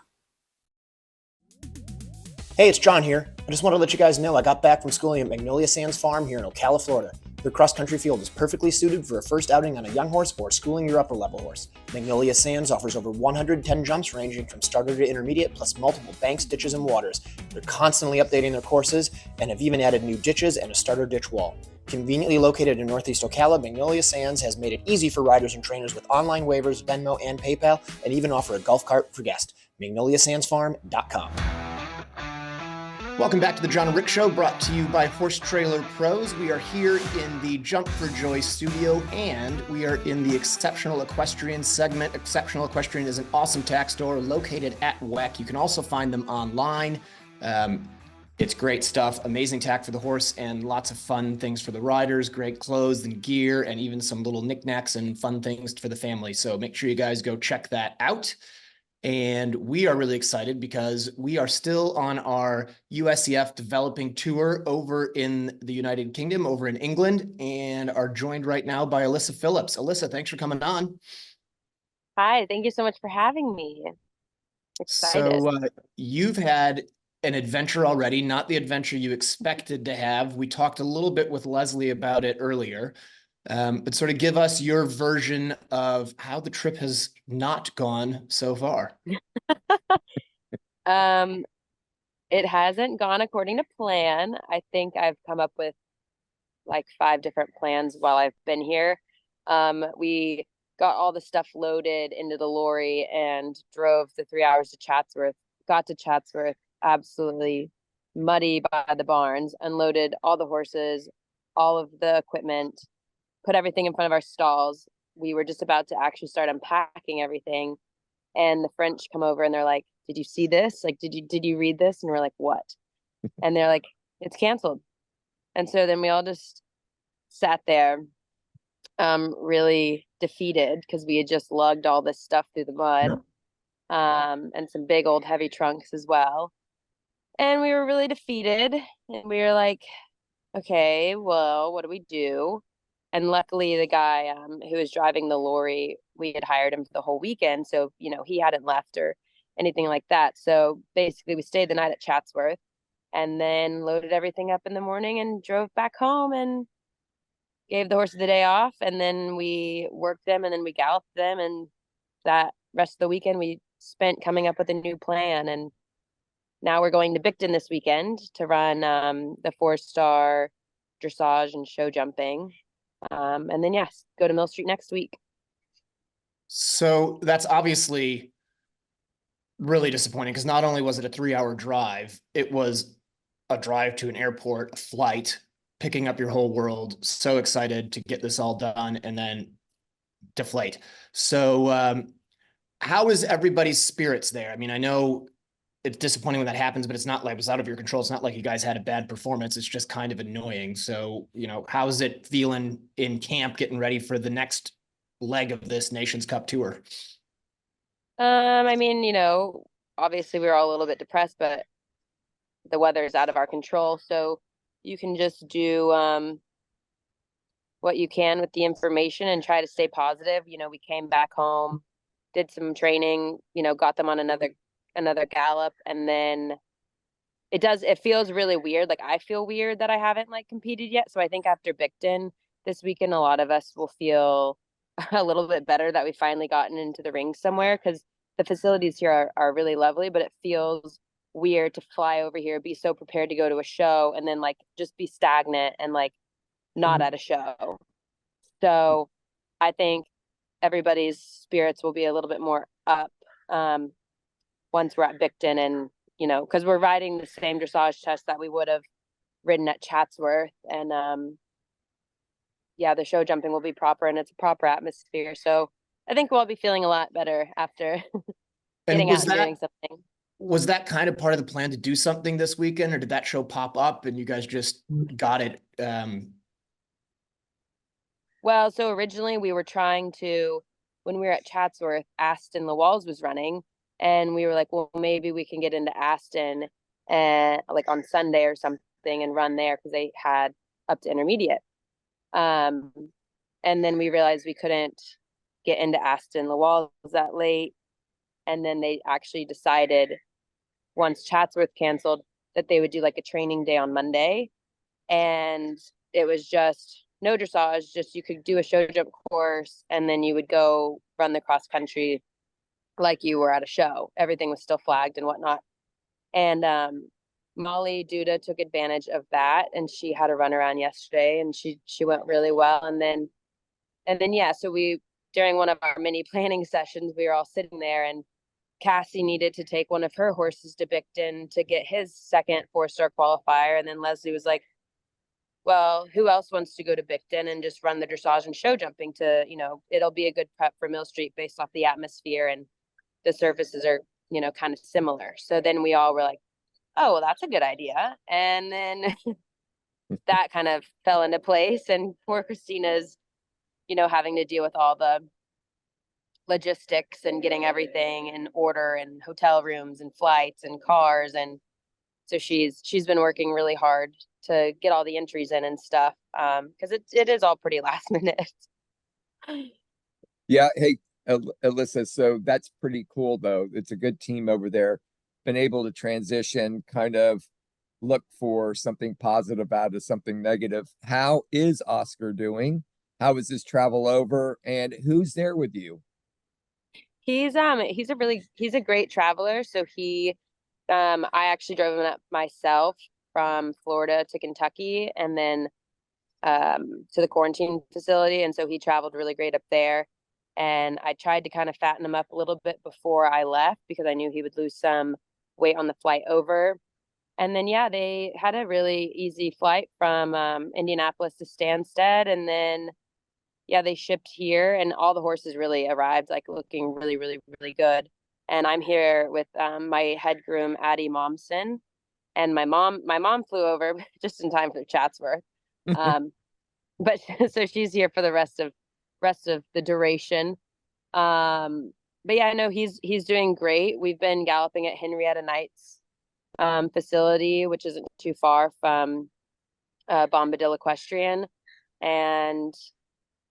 Hey, it's John here. I just want to let you guys know I got back from schooling at Magnolia Sands Farm here in Ocala, Florida. Their cross-country field is perfectly suited for a first outing on a young horse or schooling your upper-level horse. Magnolia Sands offers over 110 jumps ranging from starter to intermediate, plus multiple banks, ditches, and waters. They're constantly updating their courses and have even added new ditches and a starter ditch wall. Conveniently located in Northeast Ocala, Magnolia Sands has made it easy for riders and trainers with online waivers, Venmo, and PayPal, and even offer a golf cart for guests. MagnoliaSandsFarm.com. Welcome back to the John and Rick Show, brought to you by Horse Trailer Pros. We are here in the Jump for Joy studio, and we are in the Exceptional Equestrian segment. Exceptional Equestrian is an awesome tack store located at WEC. You can also find them online. It's great stuff, amazing tack for the horse, and lots of fun things for the riders, great clothes and gear, and even some little knickknacks and fun things for the family. So make sure you guys go check that out. And we are really excited because we are still on our USEF developing tour over in the United Kingdom, over in England, and are joined right now by Alyssa Phillips. Alyssa, thanks for coming on. Hi, thank you so much for having me. Excited. So you've had an adventure already, not the adventure you expected to have. We talked a little bit with Leslie about it earlier. But sort of give us your version of how the trip has not gone so far. It hasn't gone according to plan. I think I've come up with like 5 different plans while I've been here. We got all the stuff loaded into the lorry and drove the 3 hours to Chatsworth. Got to Chatsworth, absolutely muddy by the barns, unloaded all the horses, all of the equipment, put everything in front of our stalls. We were just about to actually start unpacking everything, and the French come over and they're like, "Did you see this? Like, did you read this?" And we're like, "What?" And they're like, "It's canceled." And so then we all just sat there, really defeated because we had just lugged all this stuff through the mud, and some big old heavy trunks as well. And we were really defeated, and we were like, "Okay, well, what do we do?" And luckily, the guy who was driving the lorry, we had hired him for the whole weekend. So, he hadn't left, or anything like that. So basically we stayed the night at Chatsworth and then loaded everything up in the morning and drove back home and gave the horses the day off. And then we worked them and then we galloped them. And that rest of the weekend we spent coming up with a new plan. And now we're going to Bicton this weekend to run the 4-star dressage and show jumping. And then, yes, go to Mill Street next week. So that's obviously really disappointing because not only was it a 3-hour drive, it was a drive to an airport, a flight, picking up your whole world. So excited to get this all done and then deflate. So how is everybody's spirits there? I mean, I know it's disappointing when that happens, but it's not like it was out of your control. It's not like you guys had a bad performance. It's just kind of annoying. So, how is it feeling in camp, getting ready for the next leg of this Nations Cup tour? I mean, obviously we were all a little bit depressed, but the weather is out of our control. So you can just do what you can with the information and try to stay positive. We came back home, did some training, got them on another gallop, and then it feels really weird. Like I feel weird that I haven't competed yet. So I think after Bicton this weekend, a lot of us will feel a little bit better that we finally gotten into the ring somewhere, because the facilities here are really lovely, but it feels weird to fly over here, be so prepared to go to a show, and then just be stagnant and not at a show. So I think everybody's spirits will be a little bit more up once we're at Bicton, and because we're riding the same dressage test that we would have ridden at Chatsworth, and the show jumping will be proper, and it's a proper atmosphere. So I think we'll be feeling a lot better after getting out and doing something. Was that kind of part of the plan to do something this weekend, or did that show pop up and you guys just got it? Well, so originally we were trying to, when we were at Chatsworth, Aston the Walls was running, and we were like, well, maybe we can get into Aston and on Sunday or something and run there, because they had up to intermediate. And then we realized we couldn't get into Aston the Walls that late. And then they actually decided, once Chatsworth canceled, that they would do a training day on Monday. And it was just no dressage, just you could do a show jump course, and then you would go run the cross country like you were at a show. Everything was still flagged and whatnot. And Molly Duda took advantage of that, and she had a run around yesterday, and she went really well. And then so during one of our mini planning sessions, we were all sitting there, and Cassie needed to take one of her horses to Bicton to get his second 4-star qualifier. And then Leslie was like, well, who else wants to go to Bicton and just run the dressage and show jumping to, it'll be a good prep for Mill Street based off the atmosphere, and the surfaces are, kind of similar. So then we all were like, oh, well, that's a good idea. And then that kind of fell into place, and poor Christina's, having to deal with all the logistics and getting everything in order, and hotel rooms and flights and cars. And so she's been working really hard to get all the entries in and stuff, because it is all pretty last minute. Yeah. Hey, Alyssa, so that's pretty cool though. It's a good team over there, been able to transition, kind of look for something positive out of something negative. How is Oscar doing? How is his travel over, and who's there with you? He's a great traveler. So I actually drove him up myself from Florida to Kentucky, and then to the quarantine facility. And so he traveled really great up there. And I tried to kind of fatten him up a little bit before I left, because I knew he would lose some weight on the flight over. And then, they had a really easy flight from Indianapolis to Stansted. And then, they shipped here, and all the horses really arrived looking really, really, really good. And I'm here with my head groom, Addie Momsen. And my mom flew over just in time for Chatsworth. But so she's here for the rest of the duration. But no, he's doing great. We've been galloping at Henrietta Knight's facility, which isn't too far from Bombadil Equestrian. And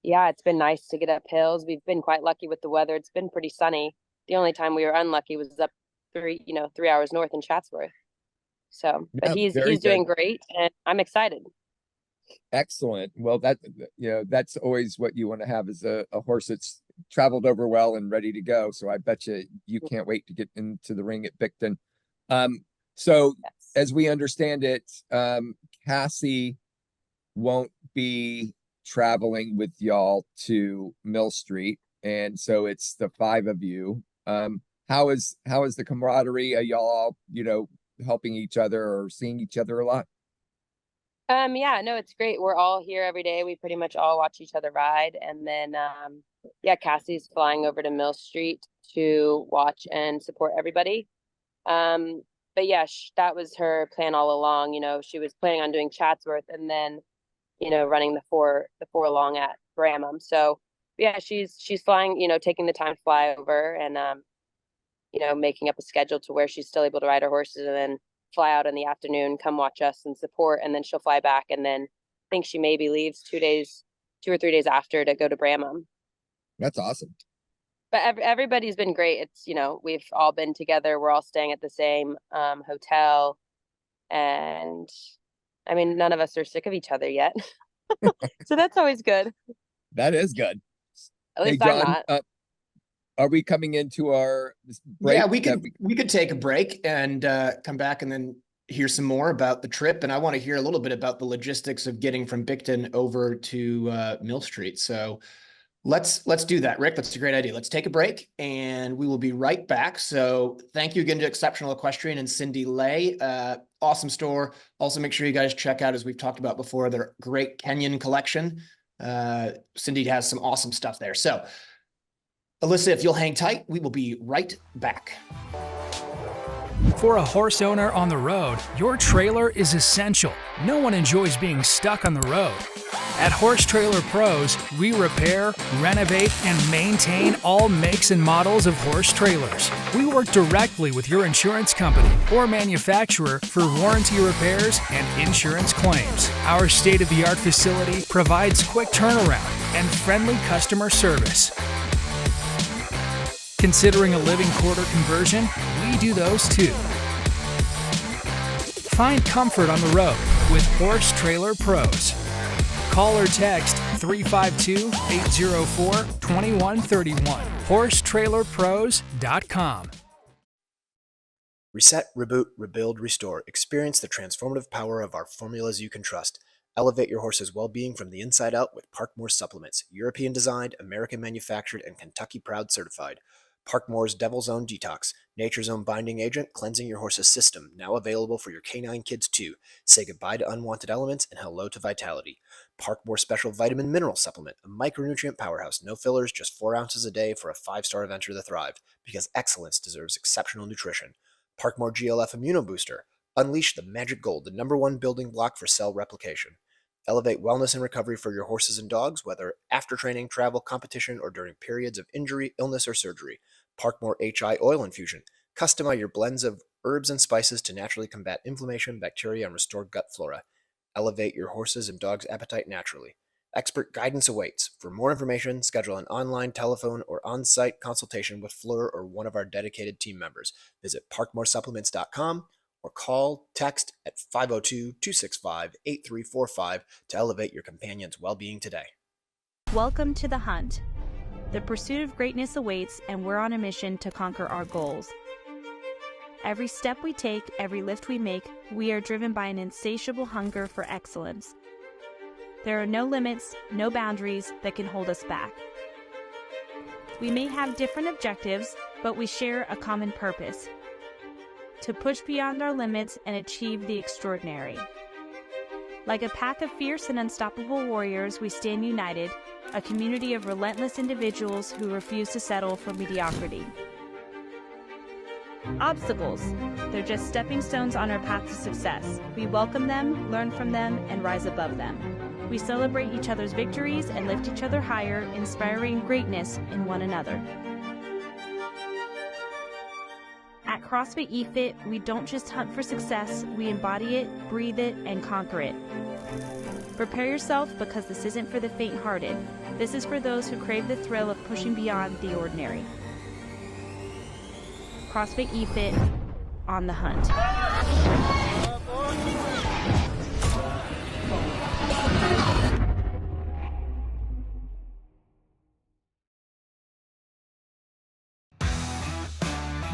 it's been nice to get up hills. We've been quite lucky with the weather. It's been pretty sunny. The only time we were unlucky was up 3 hours north in Chatsworth. So, but Yeah, he's very doing good. great, and I'm excited. Excellent. Well, that's always what you want to have, is a horse that's traveled over well and ready to go. So I bet you can't wait to get into the ring at Bicton. So Yes. as we understand it, Cassie won't be traveling with y'all to Mill Street, and so it's the 5 of you. How is the camaraderie? Are y'all all, helping each other or seeing each other a lot? Yeah, no, it's great. We're all here every day. We pretty much all watch each other ride. And then, yeah, Cassie's flying over to Mill Street to watch and support everybody. But yeah, that was her plan all along. She was planning on doing Chatsworth and then, running the four long at Bramham. So yeah, she's flying, taking the time to fly over and, making up a schedule to where she's still able to ride her horses and then fly out in the afternoon, come watch us and support, and then she'll fly back. And then I think she maybe leaves 2 or 3 days after to go to Bramham. That's awesome. But everybody's been great. It's, we've all been together. We're all staying at the same hotel. And I mean, none of us are sick of each other yet. So that's always good. That is good. At least John, I'm not. are we coming into our break? Yeah, we could take a break and come back and then hear some more about the trip. And I want to hear a little bit about the logistics of getting from Bicton over to Mill Street. So let's do that, Rick. That's a great idea. Let's take a break and we will be right back. So thank you again to Exceptional Equestrian and Cindy Lay. Awesome store. Also, make sure you guys check out, as we've talked about before, their great Kenyan collection. Cindy has some awesome stuff there. So Alyssa, if you'll hang tight, we will be right back. For a horse owner on the road, your trailer is essential. No one enjoys being stuck on the road. At Horse Trailer Pros, we repair, renovate, and maintain all makes and models of horse trailers. We work directly with your insurance company or manufacturer for warranty repairs and insurance claims. Our state-of-the-art facility provides quick turnaround and friendly customer service. Considering a living quarter conversion? We do those too. Find comfort on the road with Horse Trailer Pros. Call or text 352-804-2131. HorseTrailerPros.com. Reset, reboot, rebuild, restore. Experience the transformative power of our formulas you can trust. Elevate your horse's well-being from the inside out with Parkmore supplements. European designed, American manufactured, and Kentucky Proud certified. Parkmore's Devil's Own Detox, Nature's Own Binding Agent, cleansing your horse's system, now available for your canine kids too. Say goodbye to unwanted elements and hello to vitality. Parkmore Special Vitamin Mineral Supplement, a micronutrient powerhouse, no fillers, just 4 ounces a day for a 5-star adventure to thrive, because excellence deserves exceptional nutrition. Parkmore GLF Immuno Booster, unleash the magic gold, the #1 building block for cell replication. Elevate wellness and recovery for your horses and dogs, whether after training, travel, competition, or during periods of injury, illness, or surgery. Parkmore HI Oil Infusion. Customize your blends of herbs and spices to naturally combat inflammation, bacteria, and restore gut flora. Elevate your horses and dogs' appetite naturally. Expert guidance awaits. For more information, schedule an online, telephone, or on-site consultation with Fleur or one of our dedicated team members. Visit parkmoresupplements.com or call, text at 502-265-8345 to elevate your companion's well-being today. Welcome to The Hunt. The pursuit of greatness awaits, and we're on a mission to conquer our goals. Every step we take, every lift we make, we are driven by an insatiable hunger for excellence. There are no limits, no boundaries that can hold us back. We may have different objectives, but we share a common purpose: to push beyond our limits and achieve the extraordinary. Like a pack of fierce and unstoppable warriors, we stand united, a community of relentless individuals who refuse to settle for mediocrity. Obstacles, they're just stepping stones on our path to success. We welcome them, learn from them, and rise above them. We celebrate each other's victories and lift each other higher, inspiring greatness in one another. At CrossFit eFit, we don't just hunt for success, we embody it, breathe it, and conquer it. Prepare yourself, because this isn't for the faint-hearted. This is for those who crave the thrill of pushing beyond the ordinary. CrossFit eFit on the hunt.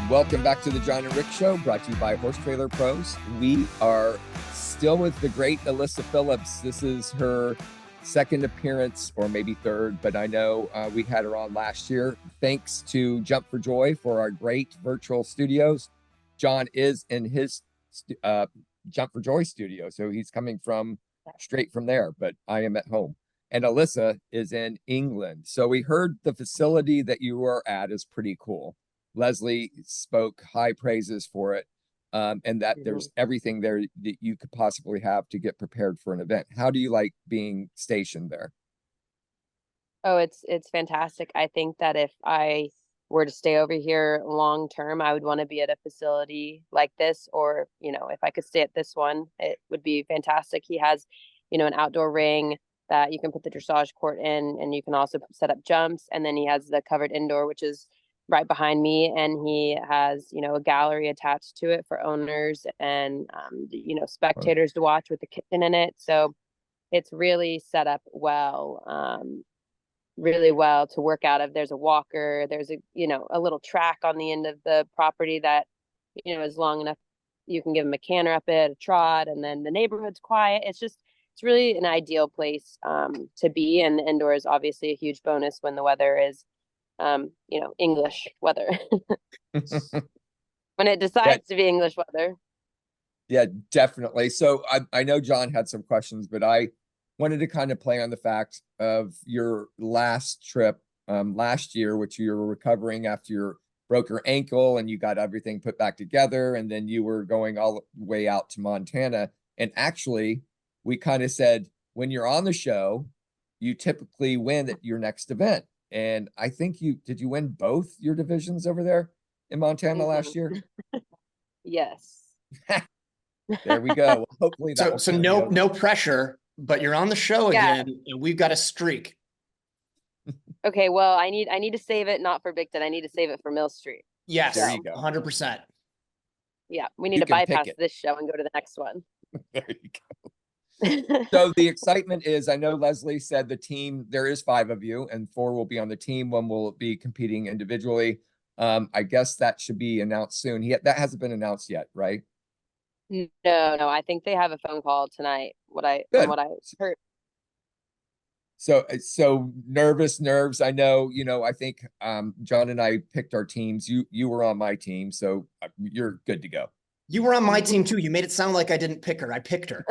Welcome back to the John and Rick Show, brought to you by Horse Trailer Pros. We are still with the great Alyssa Phillips. This is her second appearance, or maybe third, but I know we had her on last year. Thanks to Jump for Joy for our great virtual studios. John is in his Jump for Joy studio, so he's coming from straight from there, but I am at home. And Alyssa is in England. So we heard the facility that you are at is pretty cool. Leslie spoke high praises for it, and that there's everything there that you could possibly have to get prepared for an event. How do you like being stationed there? Oh, it's fantastic. I think that if I were to stay over here long term, I would want to be at a facility like this, or, you know, if I could stay at this one, it would be fantastic. He has, you know, an outdoor ring that you can put the dressage court in, and you can also set up jumps. And then he has the covered indoor, which is right behind me, and he has, you know, a gallery attached to it for owners and you know, spectators to watch with the kitchen in it. So it's really set up well, really well to work out of. There's a walker, there's a, you know, a little track on the end of the property that, you know, is long enough you can give him a canter up it, a trot, and then the neighborhood's quiet. It's really an ideal place to be, and the indoor is obviously a huge bonus when the weather is you know, English weather. When it decides to be English weather. Yeah, definitely. So I know John had some questions, but I wanted to kind of play on the fact of your last trip last year, which you were recovering after you broke your ankle and you got everything put back together, and then you were going all the way out to Montana. And actually, we kind of said, when you're on the show, you typically win at your next event. And I think did you win both your divisions over there in Montana last year? Yes. There we go. Well, hopefully that so no pressure, but you're on the show again, and we've got a streak. Okay, well, I need to save it, not for Bigton. I need to save it for Mill Street. Yes, there you go. 100%. Yeah, we need to bypass this show and go to the next one. There you go. So the excitement is, I know Leslie said the team, there is 5 of you, and 4 will be on the team. 1 will be competing individually. I guess that should be announced soon. That hasn't been announced yet, right? No, I think they have a phone call tonight. From what I heard. So nerves. I know, you know, I think John and I picked our teams. You were on my team, so you're good to go. You were on my team too. You made it sound like I didn't pick her. I picked her.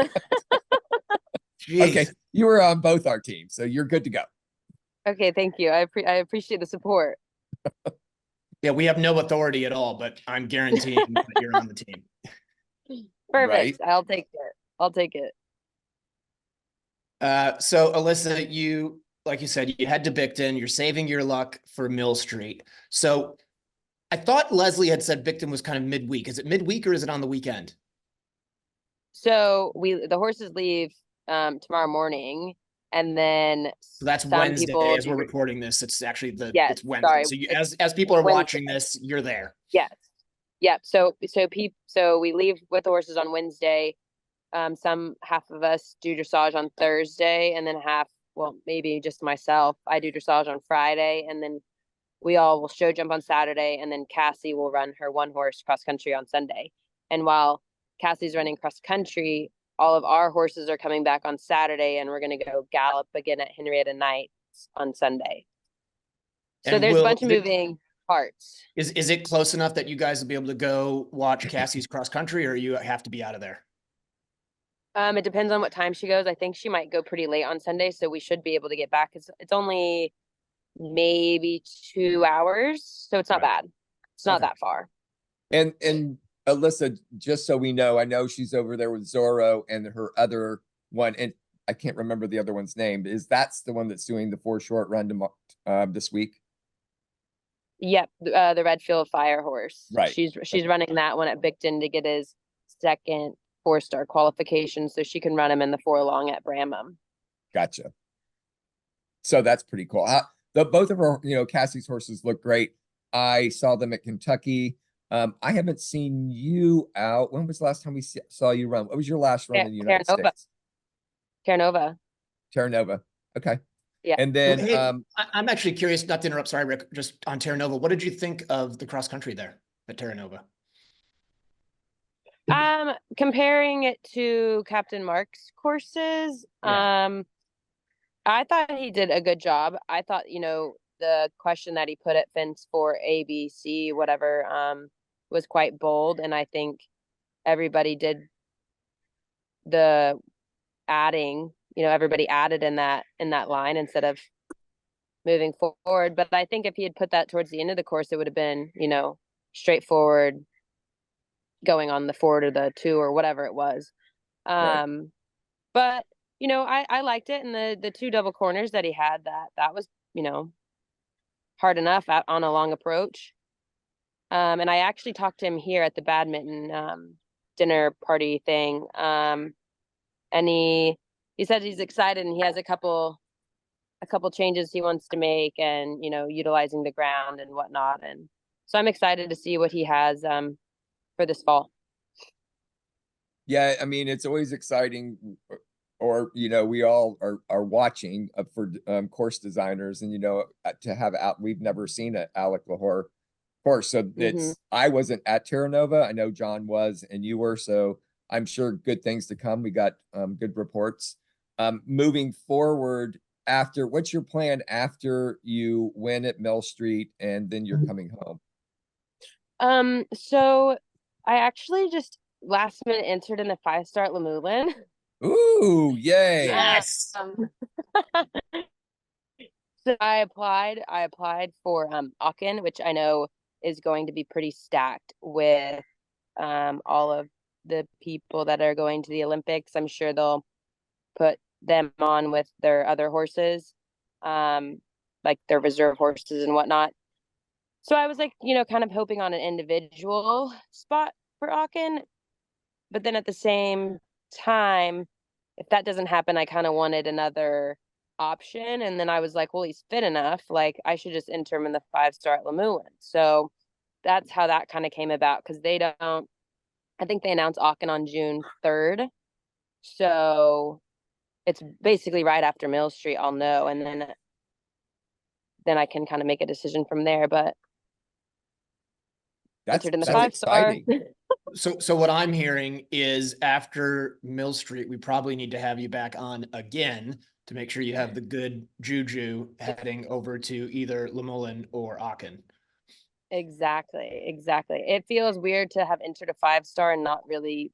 Okay, you were on both our teams, so you're good to go. Okay, thank you. I appreciate the support. Yeah, we have no authority at all, but I'm guaranteeing that you're on the team. Perfect. Right? I'll take it. So Alyssa, you, like you said, you head to Bicton. You're saving your luck for Mill Street. So I thought Leslie had said Bicton was kind of midweek. Is it midweek or is it on the weekend? So the horses leave tomorrow morning, and then so that's Wednesday as we're recording this. It's actually it's Wednesday. Sorry. So as people are watching this, you're there. Yes. Yep. So we leave with the horses on Wednesday. Half of us do dressage on Thursday, and then maybe just myself, I do dressage on Friday, and then we all will show jump on Saturday, and then Cassie will run her 1-horse cross country on Sunday. And while Cassie's running cross country, all of our horses are coming back on Saturday, and we're going to go gallop again at Henrietta Nights on Sunday. So there's a bunch of moving parts. Is it close enough that you guys will be able to go watch Cassie's cross country, or you have to be out of there? It depends on what time she goes. I think she might go pretty late on Sunday, so we should be able to get back. It's only maybe 2 hours, so it's not bad. It's not that far. And Alyssa, just so we know, I know she's over there with Zorro and her other one, and I can't remember the other one's name. That's the one that's doing the 4 short run this week? Yep, the Redfield Fire horse. Right. She's running that one at Bicton to get his second 4-star qualification, so she can run him in the 4 long at Bramham. Gotcha. So that's pretty cool. Both of her, Cassie's horses look great. I saw them at Kentucky. I haven't seen you out. When was the last time we saw you run? What was your last run in the United Terranova. States? Terranova. Terranova. Okay. Yeah. And then, Hey, I'm actually curious, not to interrupt, sorry, Rick, just on Terranova, what did you think of the cross country there at Terranova? Comparing it to Captain Mark's courses, Yeah. I thought he did a good job. I thought, you know, the question that he put at Fence for A, B, C, whatever, was quite bold. And I think everybody did the adding, you know, everybody added in that line instead of moving forward. But I think if he had put that towards the end of the course, it would have been, you know, straightforward going on the 4 to the 2 or whatever it was. Right. But you know, I liked it, and the 2 double corners that he had, that was, you know, hard enough on a long approach. And I actually talked to him here at the badminton dinner party thing. And he said he's excited and he has a couple changes he wants to make, and you know, utilizing the ground and whatnot. And so I'm excited to see what he has for this fall. Yeah, I mean, it's always exciting, or you know, we all are watching for course designers, and you know, to have out, we've never seen an Alec Lahore course, so it's I wasn't at Terranova. I know John was, and you were, so I'm sure good things to come. We got good reports. Moving forward, after, what's your plan after you win at Mill Street and then you're coming home? So I actually just last minute entered in the 5-star at Lemoulin. Ooh, yay. Yes. So I applied for Aachen, which I know is going to be pretty stacked with all of the people that are going to the Olympics. I'm sure they'll put them on with their other horses, like their reserve horses and whatnot. So I was like, you know, kind of hoping on an individual spot for Aachen. But then at the same time, if that doesn't happen, I kind of wanted another option. And then I was like, well, he's fit enough. Like, I should just enter him in the 5-star at Lemoulin. So that's how that kind of came about, because they don't, I think they announced Aachen on June 3rd. So it's basically right after Mill Street, I'll know. And then I can kind of make a decision from there. But entered in the 5-star. So what I'm hearing is after Mill Street, we probably need to have you back on again to make sure you have the good juju heading over to either Lemoulin or Aachen. Exactly. It feels weird to have entered a 5-star and not really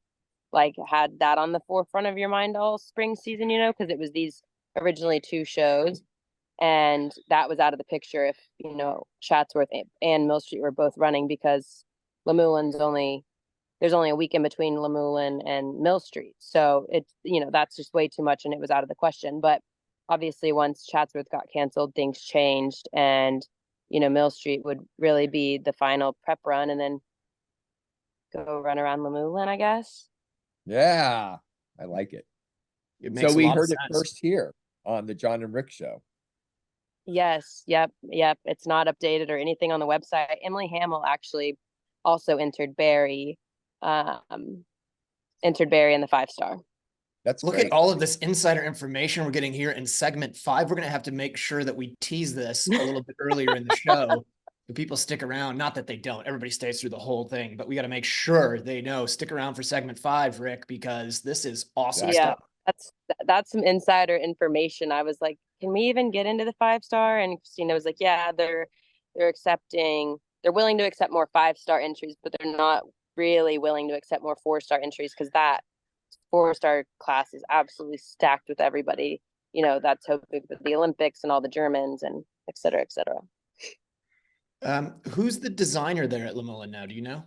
like had that on the forefront of your mind all spring season, you know, because it was these originally 2 shows, and that was out of the picture if, you know, Chatsworth and Mill Street were both running, because Lemoulin's there's only a week in between Lemoulin and Mill Street. So it's, you know, that's just way too much, and it was out of the question. But obviously once Chatsworth got canceled, things changed, and, you know, Mill Street would really be the final prep run and then go run around Lemoulin, I guess. Yeah, I like it. So we heard it first here on the John and Rick show. Yes. Yep. It's not updated or anything on the website. Emily Hamill actually also entered Barry in the 5-star. That's Look great. at all of this insider information we're getting here in segment 5. We're going to have to make sure that we tease this a little bit earlier in the show. The people stick around, not that they don't, everybody stays through the whole thing, but we got to make sure they know, stick around for segment 5, Rick, because this is awesome stuff. That's some insider information. I was like, can we even get into the 5-star? And Christina was like, yeah, they're willing to accept more 5-star entries, but they're not really willing to accept more 4-star entries, because that 4-star class is absolutely stacked with everybody, you know, that's hoping for the Olympics and all the Germans and et cetera, et cetera. Who's the designer there at Lemoulin now? Do you know?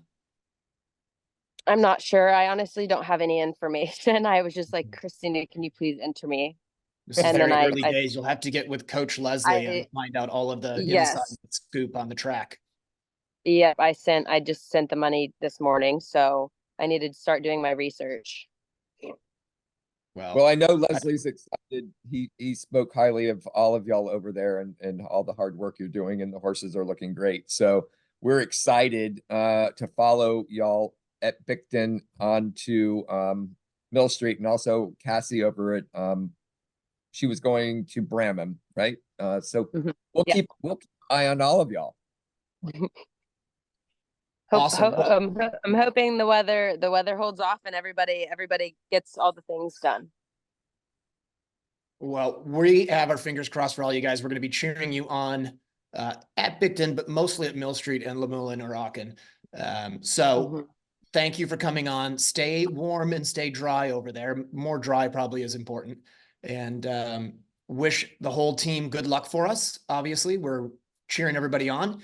I'm not sure. I honestly don't have any information. I was just like, Christina, can you please enter me? This is very early days. You'll have to get with Coach Leslie and find out all of the inside scoop on the track. Yep, I just sent the money this morning, so I needed to start doing my research. Well, I know Leslie's excited. He spoke highly of all of y'all over there and all the hard work you're doing, and the horses are looking great. So we're excited to follow y'all at Bicton onto Mill Street, and also Cassie over at she was going to Bramham, right? So we'll keep an eye on all of y'all. Awesome. I'm hoping the weather holds off and everybody gets all the things done. Well, we have our fingers crossed for all you guys. We're going to be cheering you on at Bicton, but mostly at Mill Street and Lemoulin or Aachen. Thank you for coming on. Stay warm and stay dry over there. More dry probably is important. And wish the whole team good luck for us. Obviously, we're cheering everybody on.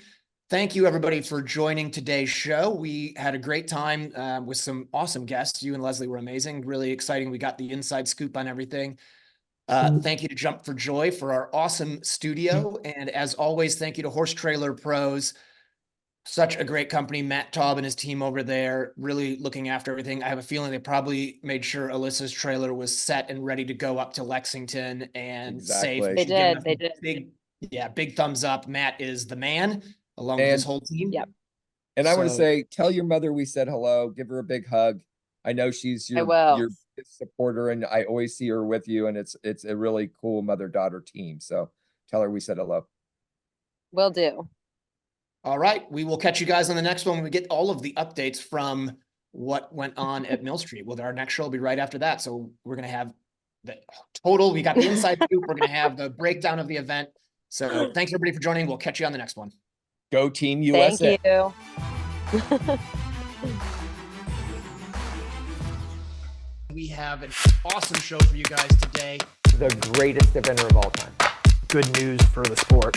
Thank you, everybody, for joining today's show. We had a great time with some awesome guests. You and Leslie were amazing. Really exciting. We got the inside scoop on everything. Thank you to Jump for Joy for our awesome studio. And as always, thank you to Horse Trailer Pros. Such a great company. Matt Taub and his team over there really looking after everything. I have a feeling they probably made sure Alyssa's trailer was set and ready to go up to Lexington and safe. They did. Big thumbs up. Matt is the man along with his whole team. Yep. And I want to say, tell your mother we said hello. Give her a big hug. I know she's your biggest supporter, and I always see her with you, and it's a really cool mother-daughter team. So tell her we said hello. Will do. All right. We will catch you guys on the next one when we get all of the updates from what went on at Mill Street. Well, our next show will be right after that. So we're going to have the total. We got the inside scoop. We're going to have the breakdown of the event. So thanks everybody for joining. We'll catch you on the next one. Go Team USA. Thank you. We have an awesome show for you guys today. The greatest eventer of all time. Good news for the sport.